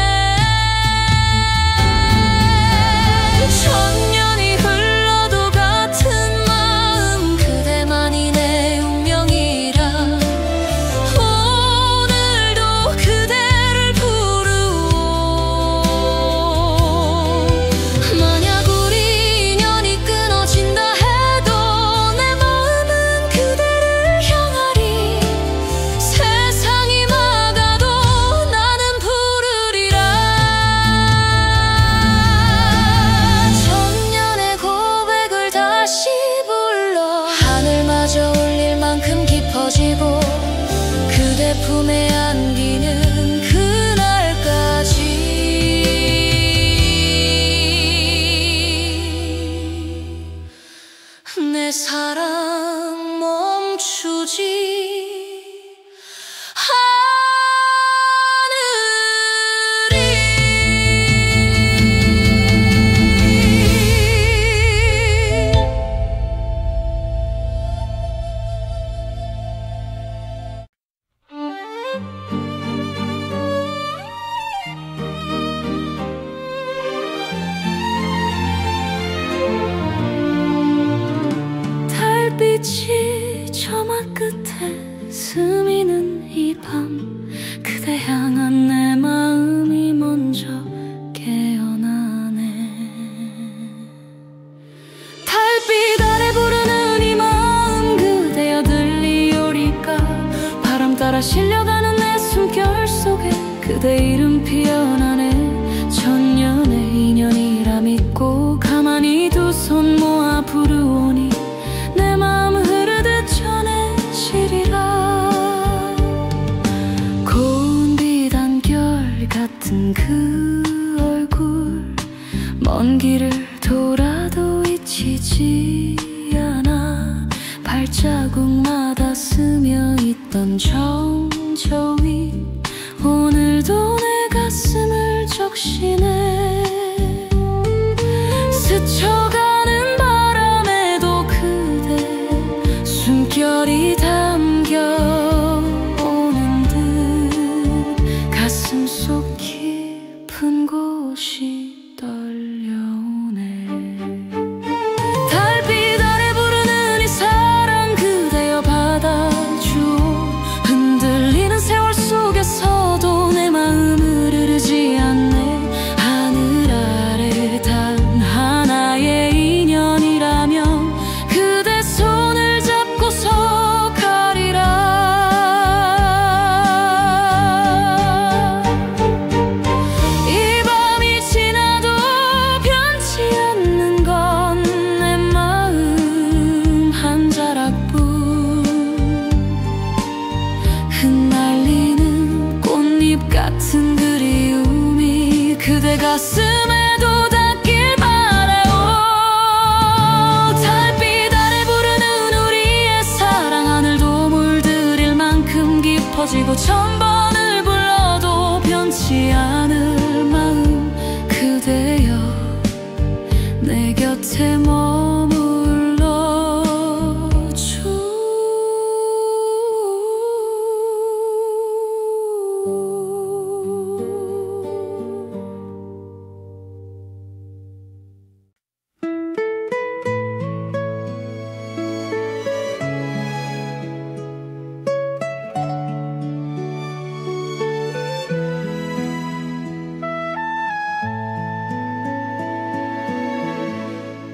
천년이 흘러도 같은 마음 그대만이 내 운명이라. 오늘도 그대를 부르오. 만약 우리 인연이 끊어진다 해도 내 마음은 그대를 향하리. 세상이 막아도 나는 부르리라. 천년의 고백을 다시 불러 하늘마저 울릴 만큼 깊어지고 그대 품에 안기는 그날까지 내 사랑 멈추지 달빛이 저만 끝에 스미는 이 밤 그대 향한 내 마음이 먼저 깨어나네. 달빛 아래 부르는 이 마음 그대여 들리오리까. 바람 따라 실려가는 내 숨결 속에 그대 이름 피어나네. 천년의 인연이라 믿고 가만히 두 손 모아 부르오니 내 마음 흐르듯 전해지리라. 고운 빛 안결 같은 그 얼굴 먼 길을 돌아도 잊히지 않아. 발자국마다 스며있던 정처 위 오늘도 내 가슴을 적시네. 스쳐가는 바람에도 그대 숨결이 담겨오는 듯 가슴속 깊은 곳이 떨려오네. 달빛 아래 부르는 이 사랑 그대여 받아주오. 흔들리는 세월 속에서도 내 마음을 흐르지 않네. 하늘 아래 단 하나의 인연이라면 그대 손을 잡고서 가리라. 이 밤이 지나도 변치 않는 건 내 마음 한 자락뿐. 흩날리는 꽃잎 같은 그리움이 그대 가슴에도 닿길 바라요. 달빛 아래 부르는 우리의 사랑 하늘도 물들일 만큼 깊어지고 천번을 불러도 변치 않을 마음 그대여 내 곁에 머물러 줘.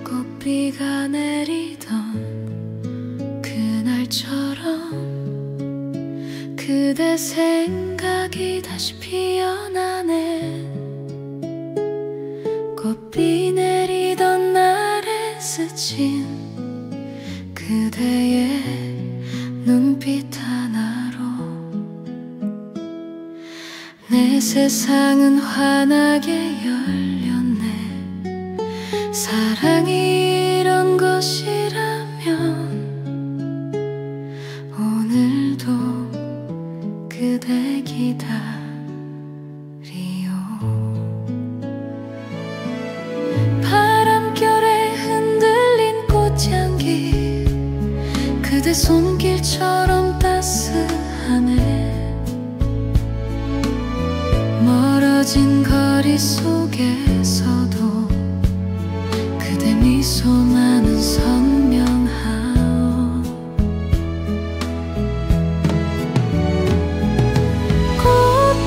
꽃비가 내리던 그날처럼 그대 생각이 다시 피어나네. 꽃비 내리던 날에 스친 그대의 눈빛 하나로 내 세상은 환하게 열렸네. 사랑이 이런 것이라면 오늘도 그대 기다리요. 바람결에 흔들린 꽃향기 그대 손길처럼 따스하네. 멀어진 거리 속에서도 그대 미소만은 선명하오.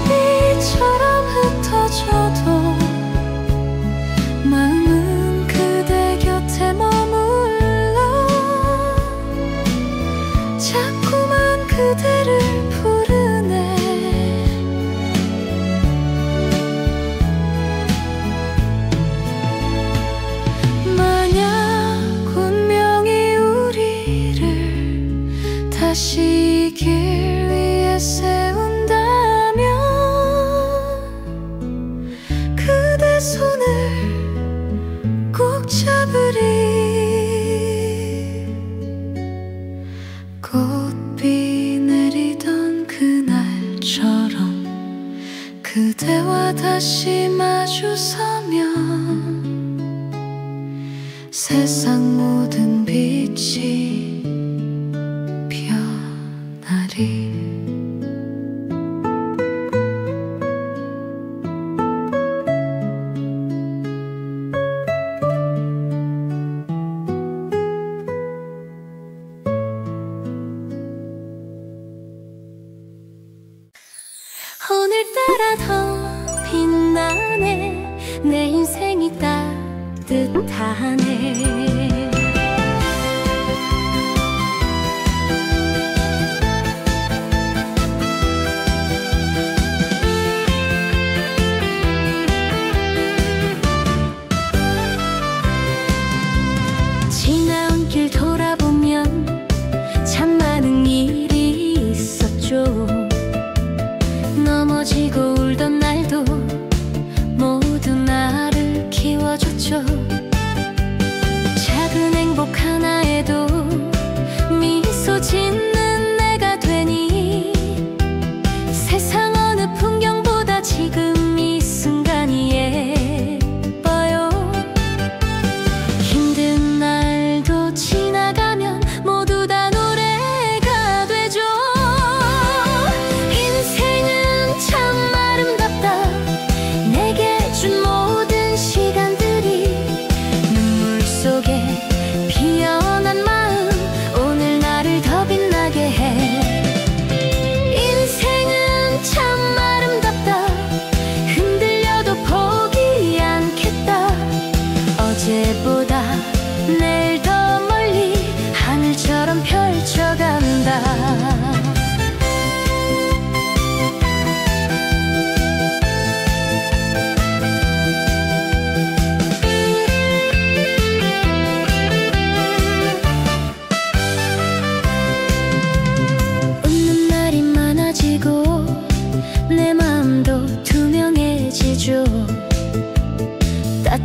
꽃빛처럼 흩어져도 마음은 그대 곁에 머물러 자꾸만 그대를 부르네. 다시 이 길 위에 세운다면 그대 손을 꼭 잡으리. 꽃비 내리던 그날처럼 그대와 다시 마주서면 세상 모든 빛이 오늘따라 더 빛나네. 내 인생이 따뜻하네. 지나온 길 돌아보면 참 많은 일이 있었죠. 넘어지고 울던 날도 모두 나를 키워줬죠.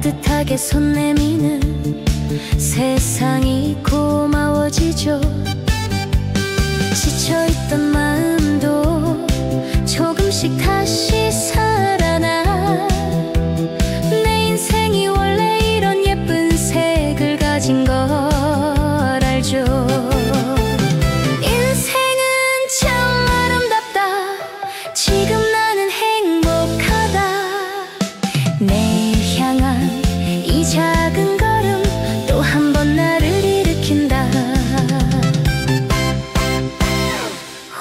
따뜻하게 손 내미는 세상이 고마워지죠. 지쳐있던 마음도 조금씩 다시 살아나. 내 인생이 원래 이런 예쁜 색을 가진 걸 알죠. 인생은 참 아름답다. 지금 나는 행복하다. 내일 향한 이 작은 걸음 또 한 번 나를 일으킨다.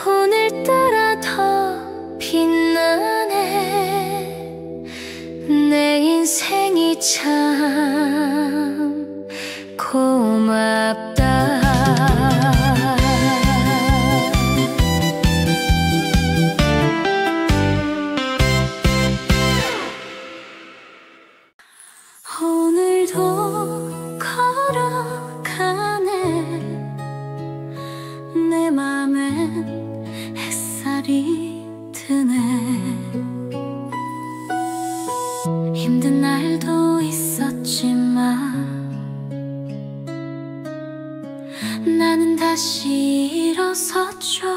오늘따라 더 빛나네. 내 인생이 참 고맙다. 오늘도 걸어가네. 내 맘엔 햇살이 드네. 힘든 날도 있었지만 나는 다시 일어섰죠.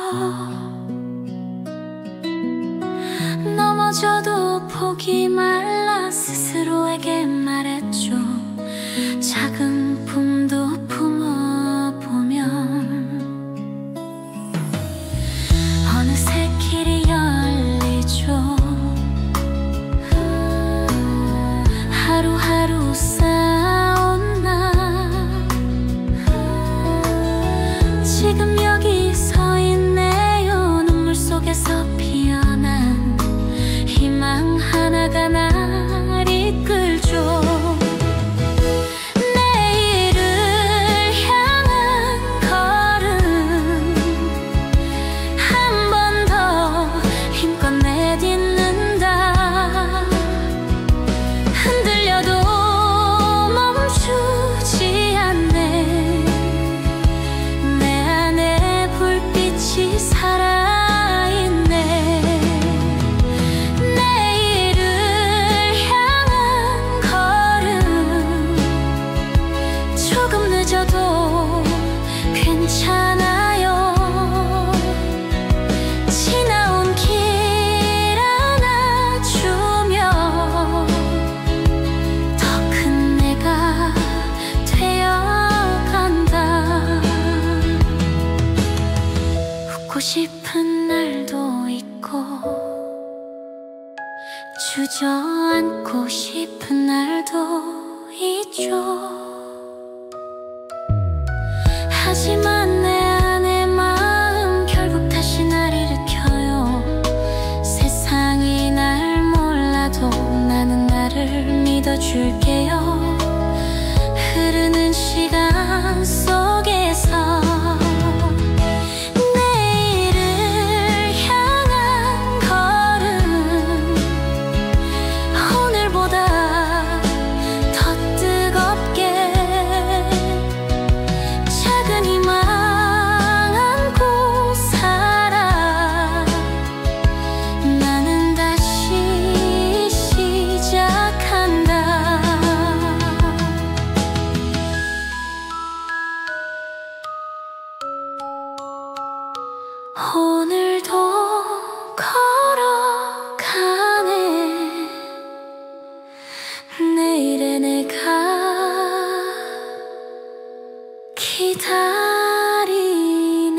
넘어져도 포기 말라 스스로에게 말했죠. 작은 품도 품어보면 어느새 길이 열리죠. 하루하루 쌓아온 나 지금 여기 서 있네요. 눈물 속에서 피어난 희망 하나가 날 이끌죠. 내일을 향한 걸음 한 번 더 힘껏 내딛는다. 흔들려도 멈추지 않네. 내 안에 불빛이 살아있네. 내일을 향한 걸음 조금 늦어도 괜찮아요. 지나온 길 안아주며 더 큰 내가 되어간다. 웃고 싶은 날도 있고 주저앉고 싶은 날도 있죠. 하지만 내 안의 마음 결국 다시 날 일으켜요. 세상이 날 몰라도 나는 나를 믿어줄게요. 흐르는 시간 속에서 내일을 향한 걸음 오늘보다 더 뜨겁게 작은 희망 안고 살아. 나는 다시 시작한다. 오늘도 걸어가네. 내일의 내가 기다리네.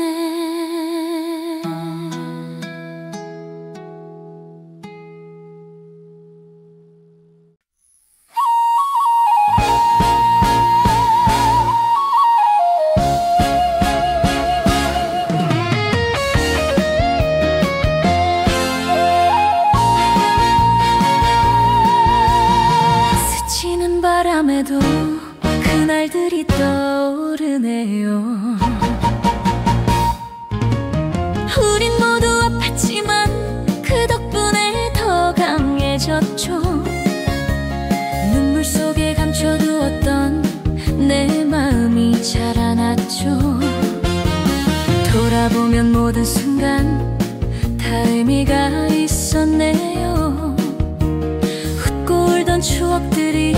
스치는 바람에도 그날들이 떠오르네요. 우린 모두 아팠지만 그 덕분에 더 강해졌죠. 눈물 속에 감춰두었던 내 마음이 자라났죠. 돌아보면 모든 순간 다 의미가 있었네요. 웃고 울던 추억들이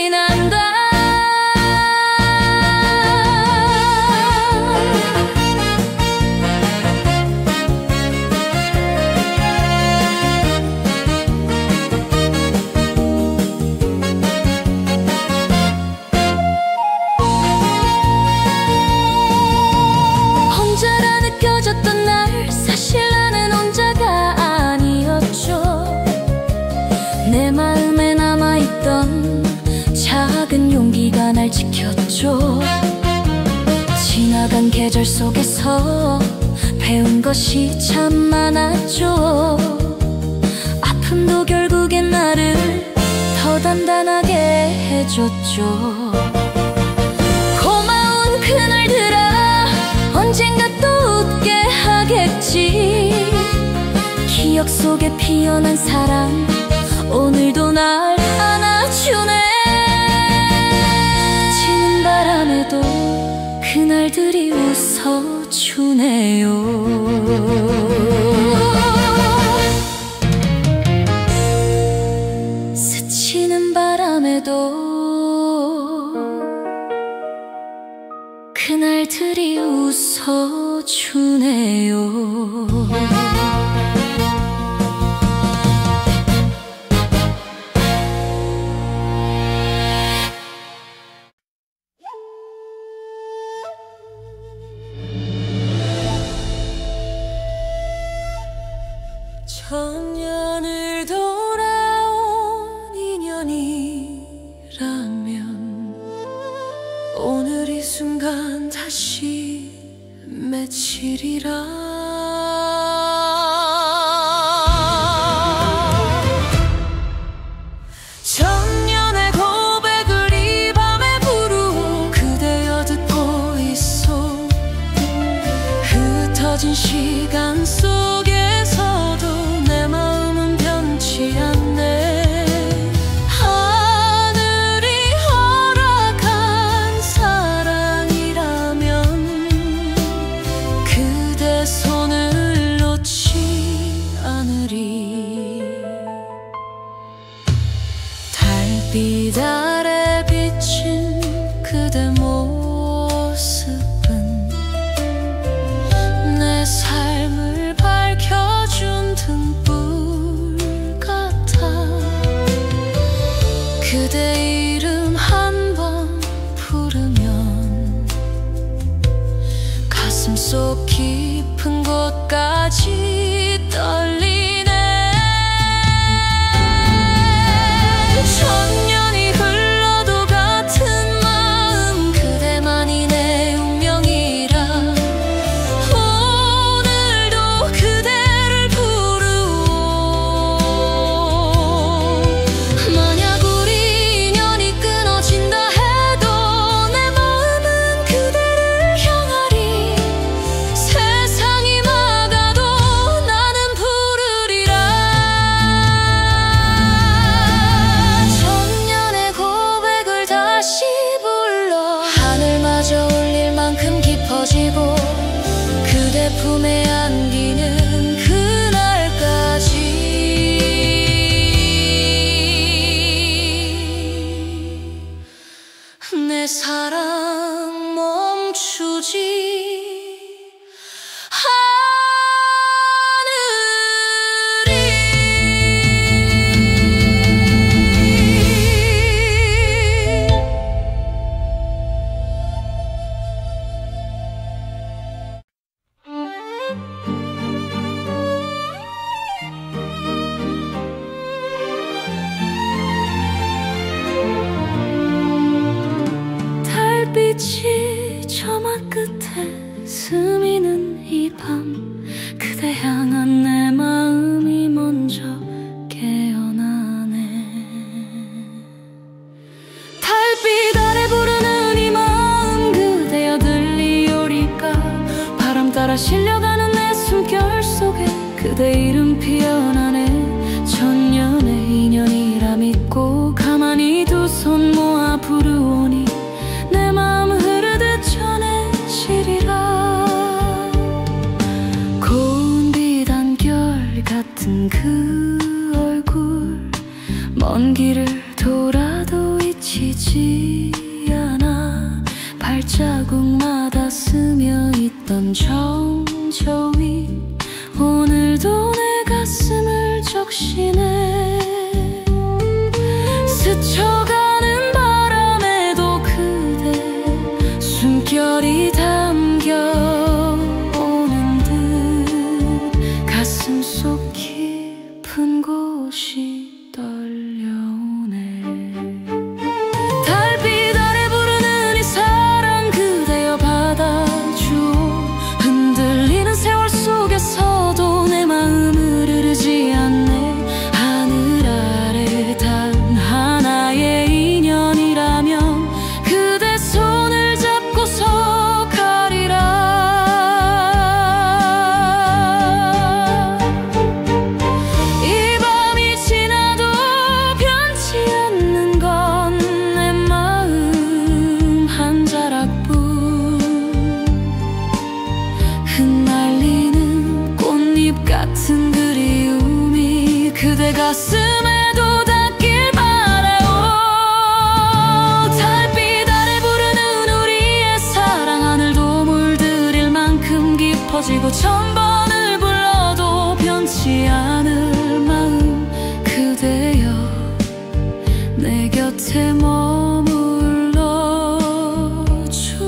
난다. 혼자라 느껴졌던 날 사실 나는 혼자가 아니었죠. 내 마음에 남아있던 작은 용기가 날 지켰죠. 지나간 계절 속에서 배운 것이 참 많았죠. 아픔도 결국엔 나를 더 단단하게 해줬죠. 고마운 그날들아 언젠가 또 웃게 하겠지. 기억 속에 피어난 사랑 오늘도 날 안아주네. 지는 바람에도 그날들이 웃어주네요. 스치는 바람에도 그날들이 웃어주네요. 천년을 돌아온 인연이라면 오늘 이 순간 다시 맺히리라. 천년의 고백을 이 밤에 부르고 그대여 듣고 있어. 흩어진 시간 속에서도 내 마음은 변치 않네. 하늘이 허락한 사랑이라면 그대 손을 놓지 않으리. 달빛 아래 비친 그대 모습은 내 삶을 밝혀준 등불 같아. 그대 이름 한 번 부르면 가슴속 깊은 곳까지 떨리네. 천년이 흘러도 같은 마음 그대만이 내 운명이라. 오늘도 그대를 부르오. 만약 우리 인연이 끊어진다 해도 내 마음은 그대를 향하리. 세상이 막아도 나는 부르리라. 천년의 고백을 다시 불러 하늘마저 울릴 만큼 깊어지고 그대 품에 안기는 그날까지 내 사랑 멈추지 달빛이 저만 끝에 스미는 이 밤 그대 향한 내 마음이 먼저 깨어나네. 달빛 아래 부르는 이 마음 그대여 들리오리까. 바람 따라 실려가는 내 숨결 속에 그대 이름 피어나네. 천년의 인연이라 믿고 가만히 두 손 모아 부르오니 내 마음 흐르듯 전해지리라. 고운 비단결 같은 그 얼굴 먼 길을 돌아도 잊지 보이지 않아. 발자국마다 스며있던 정저 위 오늘도 내 가슴을 적시네. 스쳐가는 바람에도 그대 숨결이 담겨오는 듯 가슴 속 깊은 곳이 떨려오네. 달빛 아래 부르는 이 사랑 그대여 받아주오. 흔들리는 세월 속에서도 내 마음을 흐르지 않네. 하늘 아래 단 하나의 인연이라면 그대 손을 잡고서 가리라. 이 밤이 지나도 변치 않는 건 내 마음 한 자락뿐. 흩날리는 꽃잎 같은 그리움이 그대 가슴에도 닿길 바라요. 달빛 아래 부르는 우리의 사랑 하늘도 물들일 만큼 깊어지고 천번을 불러도 변치 않을 마음 그대여 내 곁에 머물러 줘.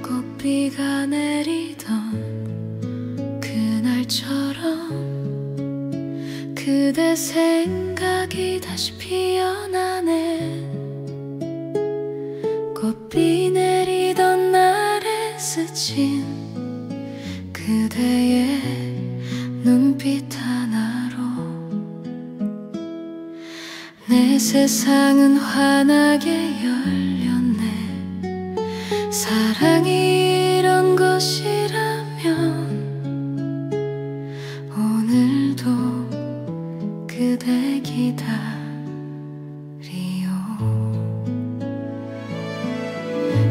꽃비가 내리던 그날처럼 그대 생각이 다시 피어나네. 꽃비 내리던 날에 스친 그대의 눈빛 하나로 내 세상은 환하게 열렸네. 사랑이 이런 것이라면 오늘도 그대 기다리요.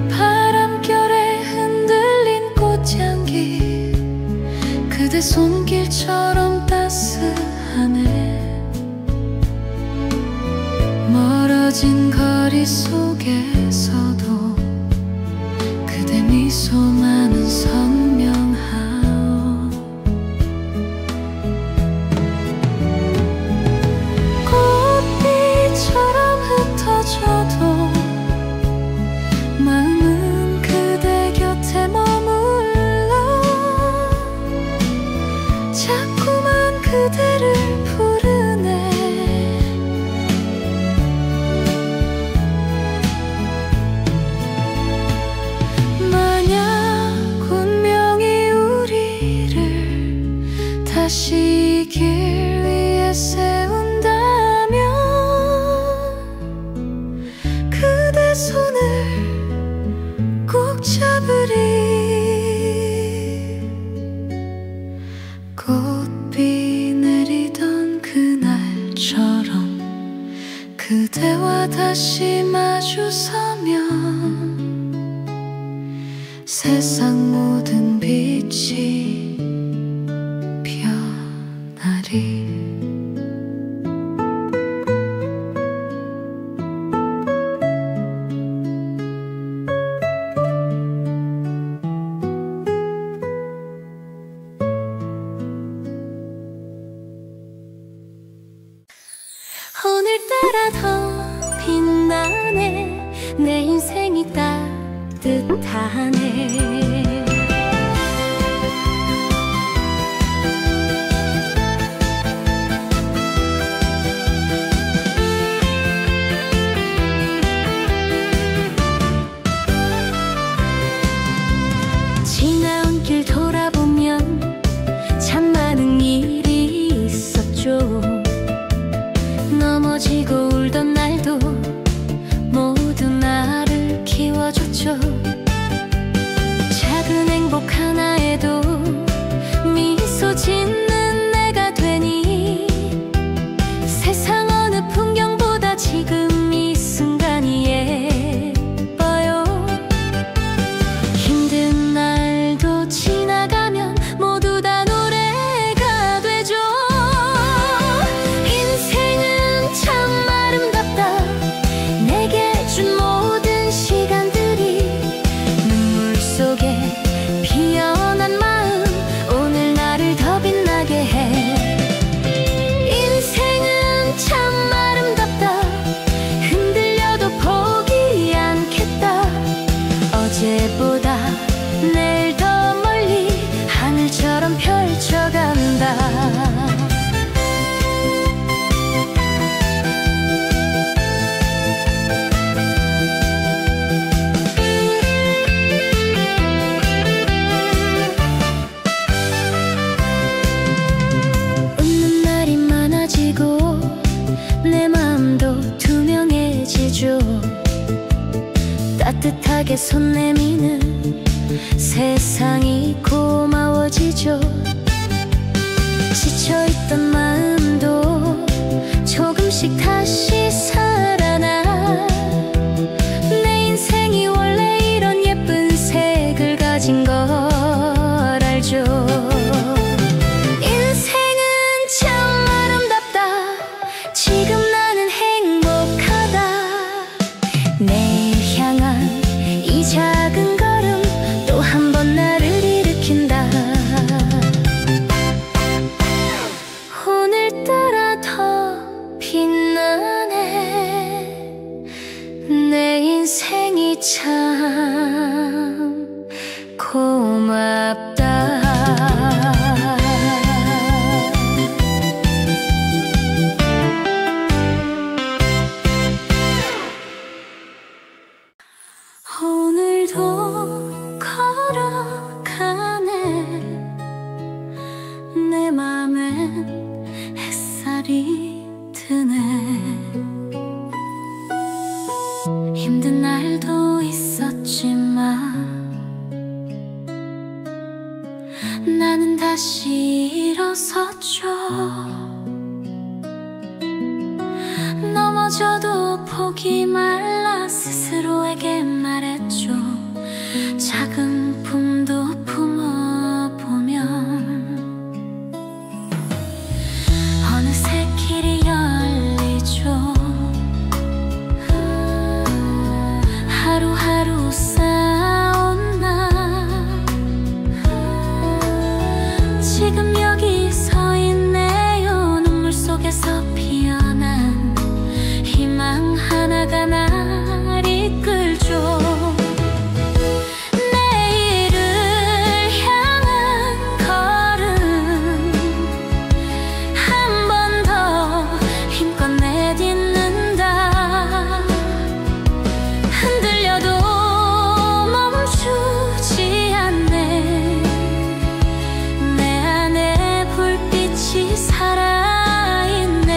바람결에 흔들린 꽃향기 그대 손길처럼 따스하네. 멀어진 거리 속에서도 그대 미소만은 선명하오. 꽃빛처럼 흩어져도 마음은 그대 곁에 머물러 자꾸만 그대를 부르네. 다시 길 위에 세운다면 그대 손을 꼭 잡으리. 꽃비 내리던 그날처럼 그대와 다시 마주서면 세상 모든 빛이 오늘따라 더 빛나네. 내 인생이 따뜻하네. 지나온 길 돌아보면 참 많은 일이 있었죠. 넘어지고 울던 날도 모두 나를 키워줬죠. 작은 내게 손 내미는 세상이 고마워지죠. 지쳐있던 마음도 조금씩 다시 살아나. 내 인생이 원래 이런 예쁜 색을 가진 걸 알죠. 인생은 참 아름답다. 지금 나는 행복하다. 내일 향한 이 작은 걸음 또 한 번 나를 일으킨다. 오늘따라 더 빛나네. 내 인생이 참 고맙다. 오늘도 걸어가네. 내 맘엔 햇살이 드네. 힘든 날도 있었지만 나는 다시 일어섰죠. 넘어져도 포기 말라 스스로에게 말했죠. 작은 품도 품어보면 어느새 길이 열리죠. 하루하루 쌓아온 나 지금 여기 서 있네요. 눈물 속에서 피어난 희망 하나가 날 이끌죠. 내일을 향한 걸음 한 번 더 힘껏 내딛는다. 흔들려도 멈추지 않네. 내 안에 불빛이 살아있네.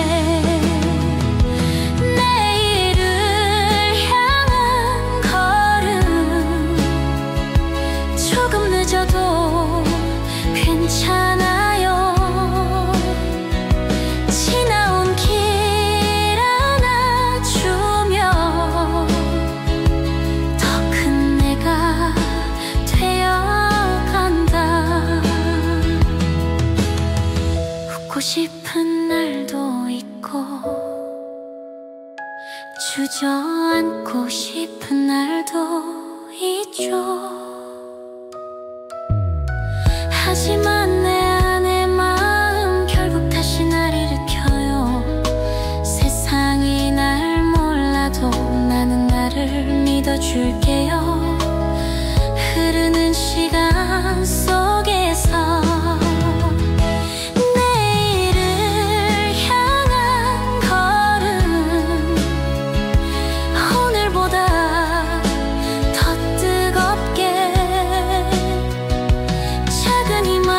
내일을 향한 걸음 조금 늦어도 괜찮아요. 지나온 길 안아주며 더 큰 내가 되어간다. 웃고 싶은 날도 있고 주저앉고 싶은 날도 있죠. 하지만 내 안의 마음 결국 다시 날 일으켜요. 세상이 날 몰라도 나는 나를 믿어줄게요. 흐르는 시간 속에서 내일을 향한 걸음 오늘보다 더 뜨겁게 작은 희망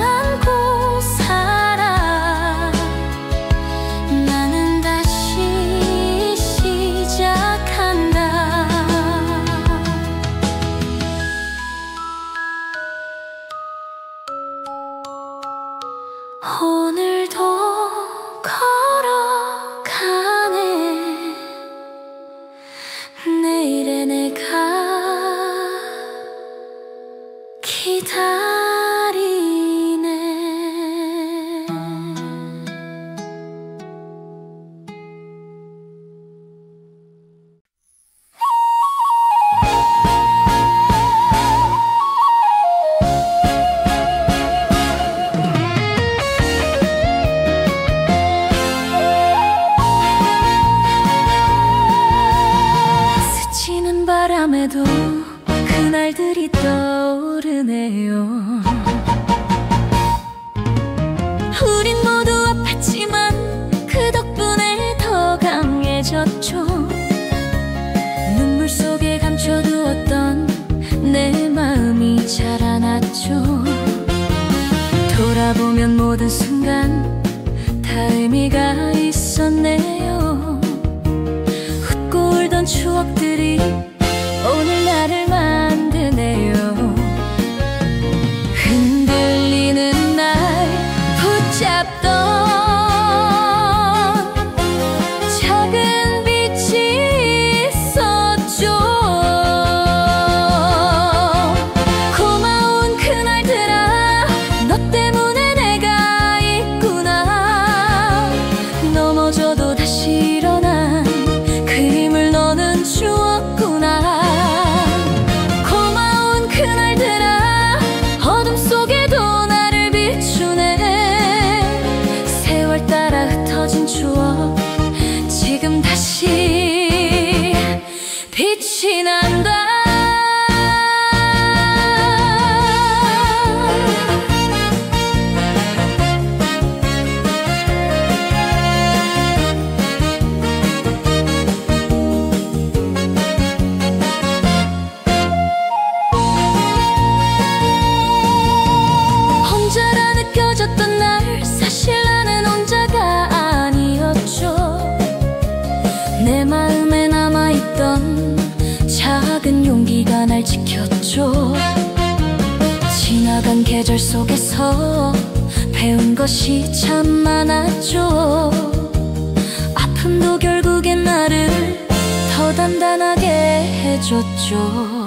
안고 살아. 나는 다시 시작한다. 오늘도 걸어가네. 내일의 내가 기다리네. 스치는 바람에도 그날들이 떠오르네요. 우린 모두 아팠지만 그 덕분에 더 강해졌죠. 눈물 속에 감춰두었던 내 마음이 자라났죠. 돌아보면 모든 순간 다 의미가 있었네요. 웃고 울던 추억들이 있었죠. 지나간 계절 속에서 배운 것이 참 많았죠. 아픔도 결국엔 나를 더 단단하게 해줬죠.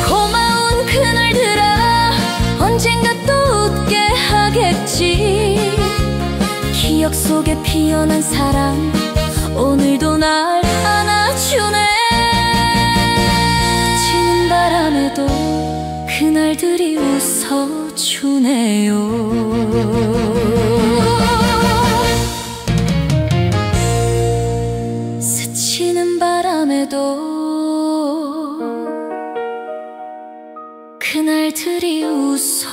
고마운 그날들아, 언젠가 또 웃게 하겠지. 기억 속에 피어난 사랑, 오늘도 날 안아주네. 스치는 바람에도 그날들이 웃어주네요. 스치는 바람에도 그날들이 웃어주네요.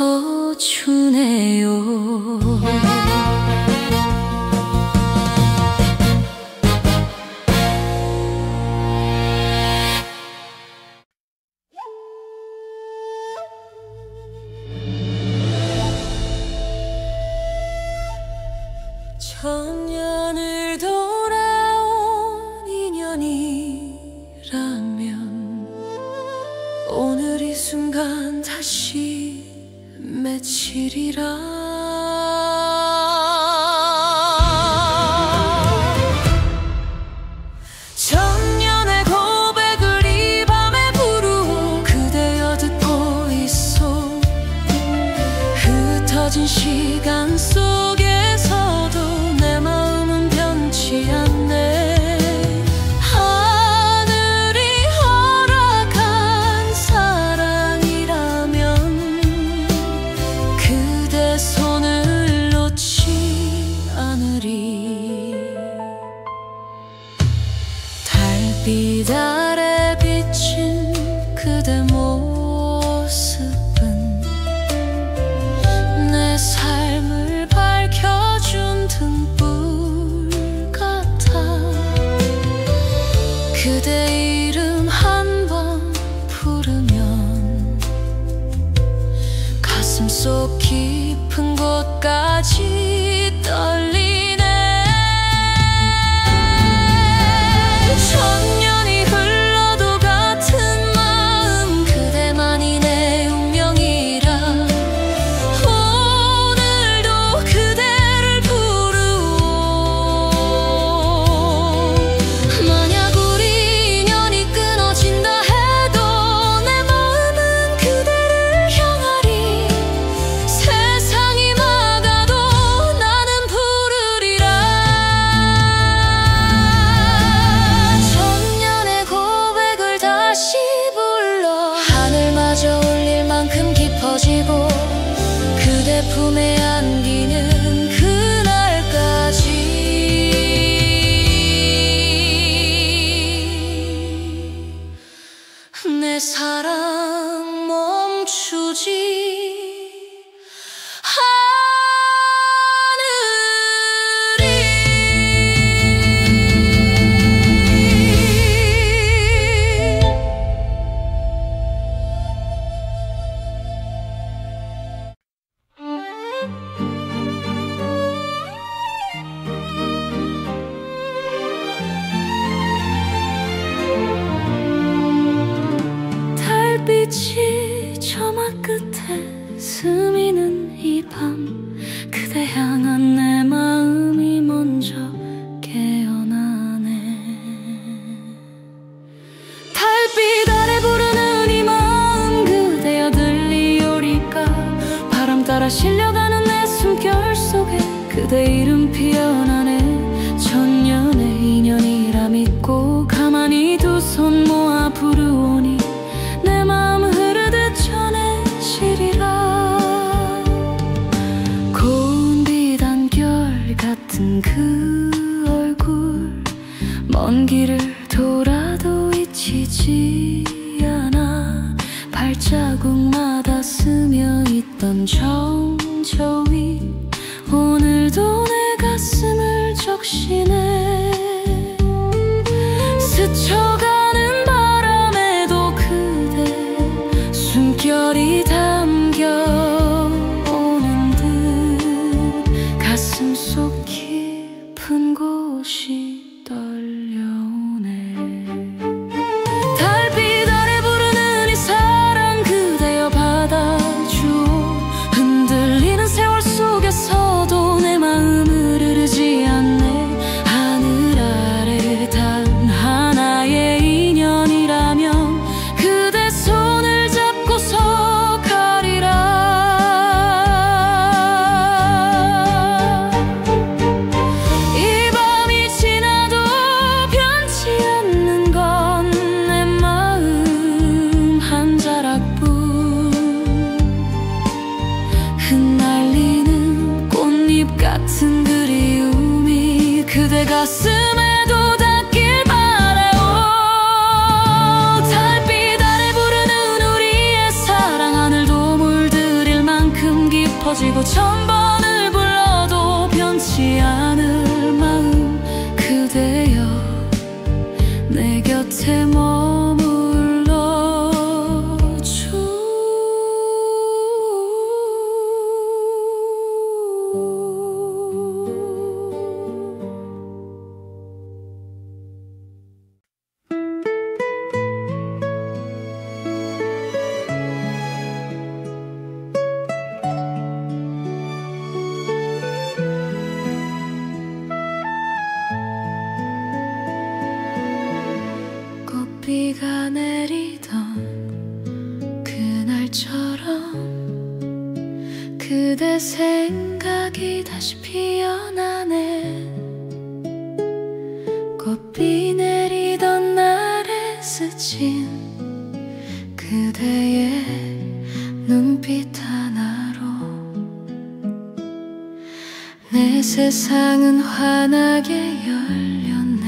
천년을 돌아온 인연이라면 오늘 이 순간 다시 맺히리라. 천년의 고백을 이 밤에 부르어 그대여 듣고 있어. 흩어진 시간 속에서도 내 마음은 변치 않네. 하늘이 허락한 사랑이라면 그대 손을 놓지 않으리. 달빛 아래 비친 그대 모습은 내 삶을 밝혀준 등불 같아. 그대 이름 한 번 부르면 가슴속 깊은 곳까지 떨리네. 천년이 흘러도 같은 마음, 그대만이 내 운명이라. 오늘도 그대를 부르오. 만약 우리 인연이 끊어진다 해도 내 마음은 그대를 향하리. 세상이 막아도 나는 부르리라. 천년의 고백을 다시 불러 하늘마저 울릴 만큼 깊어지고 그대 품에 안기는 그날까지 내 사랑 멈추지 달빛이 저막 끝에 스미는 이 밤, 그대 향한 내 마음이 먼저 깨어나네. 달빛 아래 부르는 이 마음, 그대여 들리오리까. 바람 따라 실려가는 내 숨결 속에 그대 이름 피어나네. 천년의 인연이라 믿고 가만히 두 손 모아 부르오니 내 마음 흐르듯 전해지리라. 고운 빛 안결 같은 그 얼굴, 먼 길을 돌아도 잊히지 않아. 발자국마다 스며있던 정저 위, 오늘도 내 가슴을 적시네. 스쳐가는 바람에도 그대 숨결이 담겨오는 듯 가슴속 깊은 곳이 떨려오네. 달빛 아래 부르는 이 사랑, 그대 가슴에도 닿길 바래요. 달빛 아래 부르는 우리의 사랑 하늘도 물들일 만큼 깊어지고 천 번을 불러도 변치 않을 마음 그대여 내 곁에 비가 내리던 그날처럼 그대 생각이 다시 피어나네. 꽃비 내리던 날에 스친 그대의 눈빛 하나로 내 세상은 환하게 열렸네.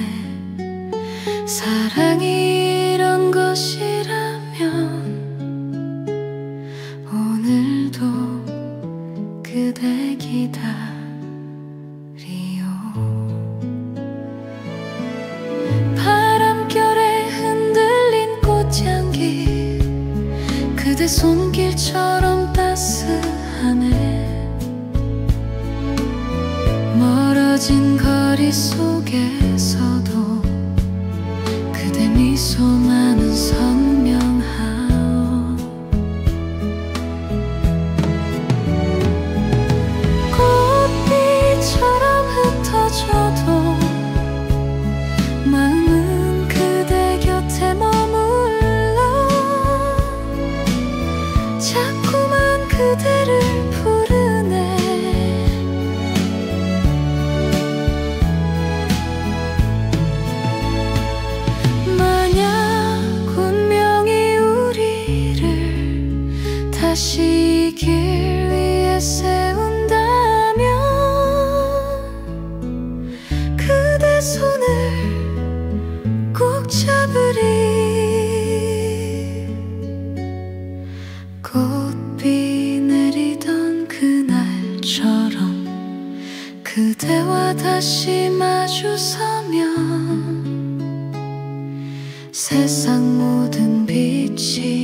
사랑이 이런 것이라면 오늘도 그대 기다리요. 바람결에 흔들린 꽃향기 그대 손길처럼 따스하네. 멀어진 거리 속에서도 미소만은 선명하오. 꽃빛처럼 흩어져도 마음은 그대 곁에 머물러 자꾸만 그대를 부르네. 다시 이 길 위에 세운다면 그대 손을 꼭 잡으리. 꽃비 내리던 그날처럼 그대와 다시 마주서면 세상 모든 빛이